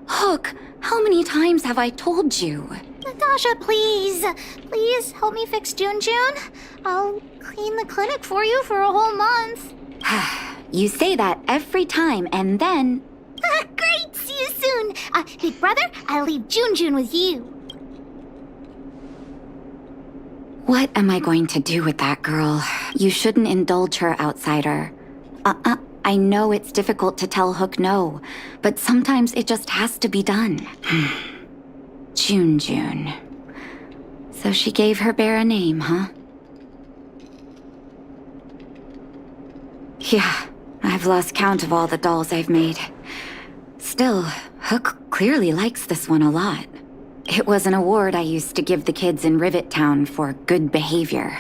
Hook, how many times have I told you? Natasha, please. Please help me fix Jun. I'll clean the clinic for you for a whole month. You say that every time, and then... Great! See you soon! Big Brother, I'll leave Jun with you. What am I going to do with that girl? You shouldn't indulge her, outsider. I know it's difficult to tell Hook no, but sometimes it just has to be done. Jun. So she gave her bear a name, huh? Yeah, I've lost count of all the dolls I've made. Still, Hook clearly likes this one a lot. It was an award I used to give the kids in Rivet Town for good behavior.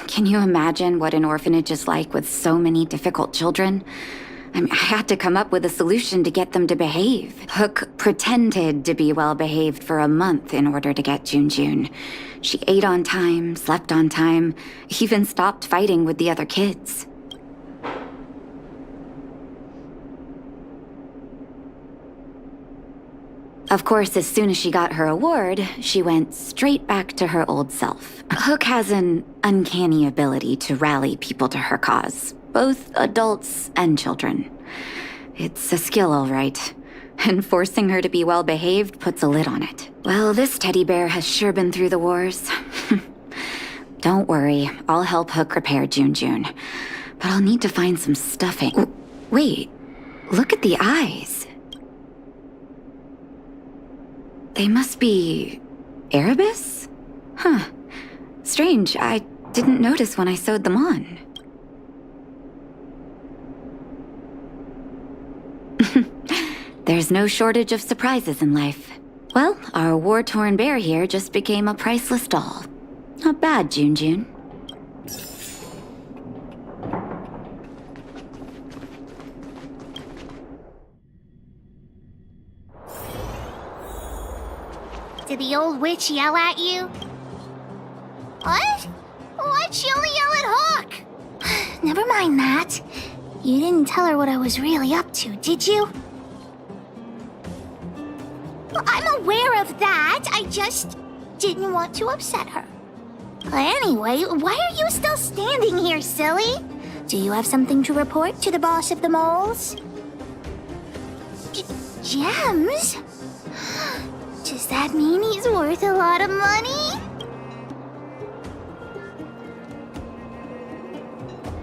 Can you imagine what an orphanage is like with so many difficult children? I had to come up with a solution to get them to behave. Hook pretended to be well-behaved for a month in order to get Jun. She ate on time, slept on time, even stopped fighting with the other kids. Of course, as soon as she got her award, she went straight back to her old self. Hook has an uncanny ability to rally people to her cause, both adults and children. It's a skill, all right. And forcing her to be well-behaved puts a lid on it. Well, this teddy bear has sure been through the wars. Don't worry, I'll help Hook repair Jun. But I'll need to find some stuffing. Wait, look at the eyes. They must be... Erebus? Huh. Strange, I didn't notice when I sewed them on. There's no shortage of surprises in life. Well, our war-torn bear here just became a priceless doll. Not bad, Jun. Did the old witch yell at you? What? Why'd she only yell at Hook? Never mind that. You didn't tell her what I was really up to, did you? Well, I'm aware of that. I just didn't want to upset her. Anyway, why are you still standing here, silly? Do you have something to report to the boss of the moles? Gems? Does that mean he's worth a lot of money?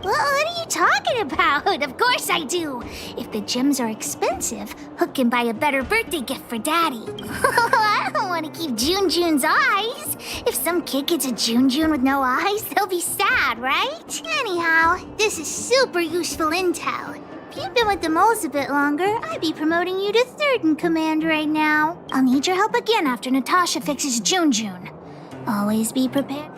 What are you talking about? Of course I do. If the gems are expensive, Hook can buy a better birthday gift for Daddy. I don't want to keep Jun's eyes. If some kid gets a Jun with no eyes, they'll be sad, right? Anyhow, this is super useful intel. if you'd been with the moles a bit longer, I'd be promoting you to third in command right now. I'll need your help again after Natasha fixes June. Always be prepared.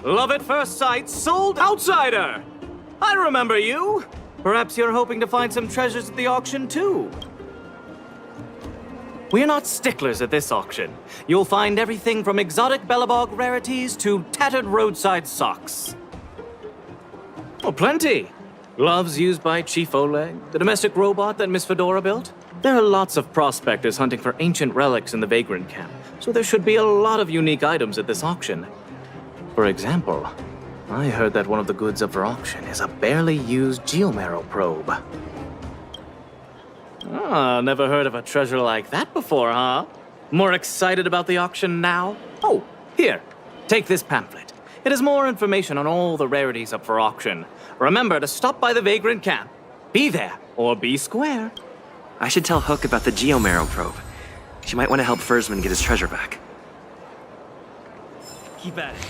Love at first sight, sold outsider! I remember you. Perhaps you're hoping to find some treasures at the auction too. We're not sticklers at this auction. You'll find everything from exotic Belobog rarities to tattered roadside socks. Oh, plenty. Gloves used by Chief Oleg, the domestic robot that Miss Fedora built. There are lots of prospectors hunting for ancient relics in the Vagrant camp, so there should be a lot of unique items at this auction. For example, I heard that one of the goods up for auction is a barely used geomarrow probe. Ah, never heard of a treasure like that before, huh? More excited about the auction now? Oh, here, take this pamphlet. It has more information on all the rarities up for auction. Remember to stop by the Vagrant camp. Be there, or be square. I should tell Hook about the geomarrow probe. She might want to help Fursman get his treasure back. Keep at it.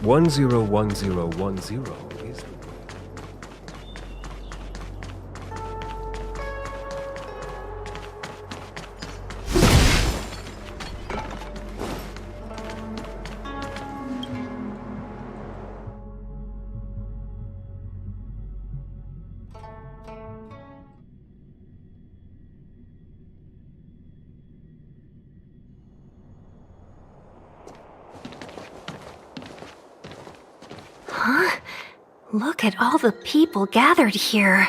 One zero 1010 is Huh? Look at all the people gathered here.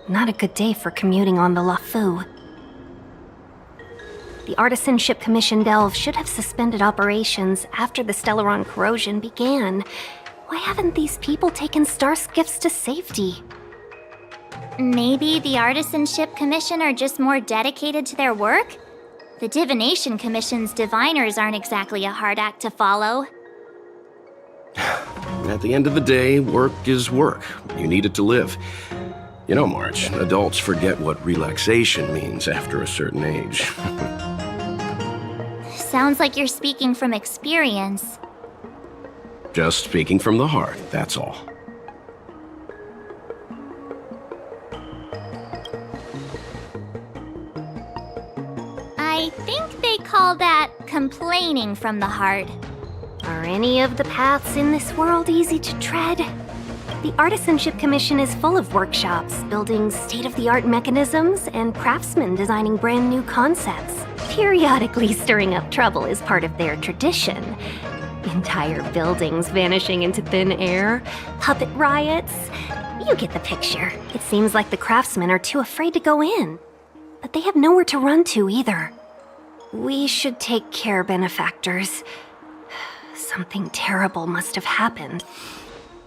Not a good day for commuting on the LaFu. The Artisanship Commission Delve should have suspended operations after the Stellaron corrosion began. Why haven't these people taken star skiffs to safety? Maybe the Artisanship Commission are just more dedicated to their work? The Divination Commission's diviners aren't exactly a hard act to follow. At the end of the day, work is work. You need it to live. You know, March, adults forget what relaxation means after a certain age. Sounds like you're speaking from experience. Just speaking from the heart, that's all. I think they call that complaining from the heart. Are any of the paths in this world easy to tread? The Artisanship Commission is full of workshops, building state-of-the-art mechanisms, and craftsmen designing brand new concepts. Periodically stirring up trouble is part of their tradition. Entire buildings vanishing into thin air, puppet riots. You get the picture. It seems like the craftsmen are too afraid to go in. But they have nowhere to run to either. We should take care, benefactors. Something terrible must have happened.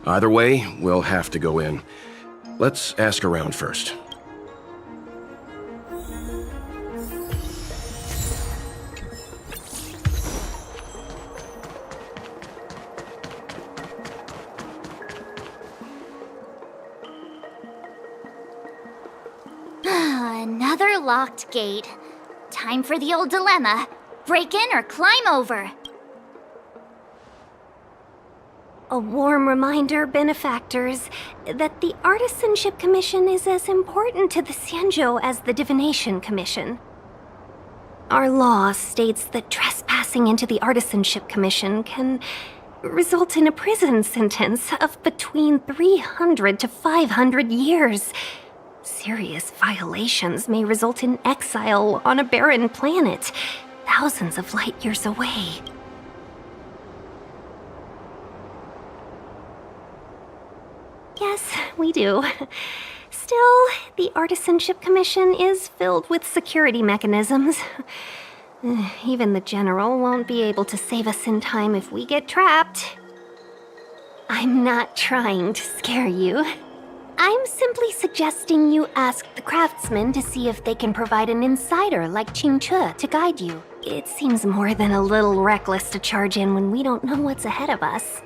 Either way, we'll have to go in. Let's ask around first. Another locked gate. Time for the old dilemma. Break in or climb over. A warm reminder, benefactors, that the Artisanship Commission is as important to the Xianzhou as the Divination Commission. Our law states that trespassing into the Artisanship Commission can result in a prison sentence of between 300 to 500 years. Serious violations may result in exile on a barren planet, thousands of light years away. Yes, we do. Still, the Artisanship Commission is filled with security mechanisms. Even the General won't be able to save us in time if we get trapped. I'm not trying to scare you. I'm simply suggesting you ask the craftsmen to see if they can provide an insider like Qingche to guide you. It seems more than a little reckless to charge in when we don't know what's ahead of us.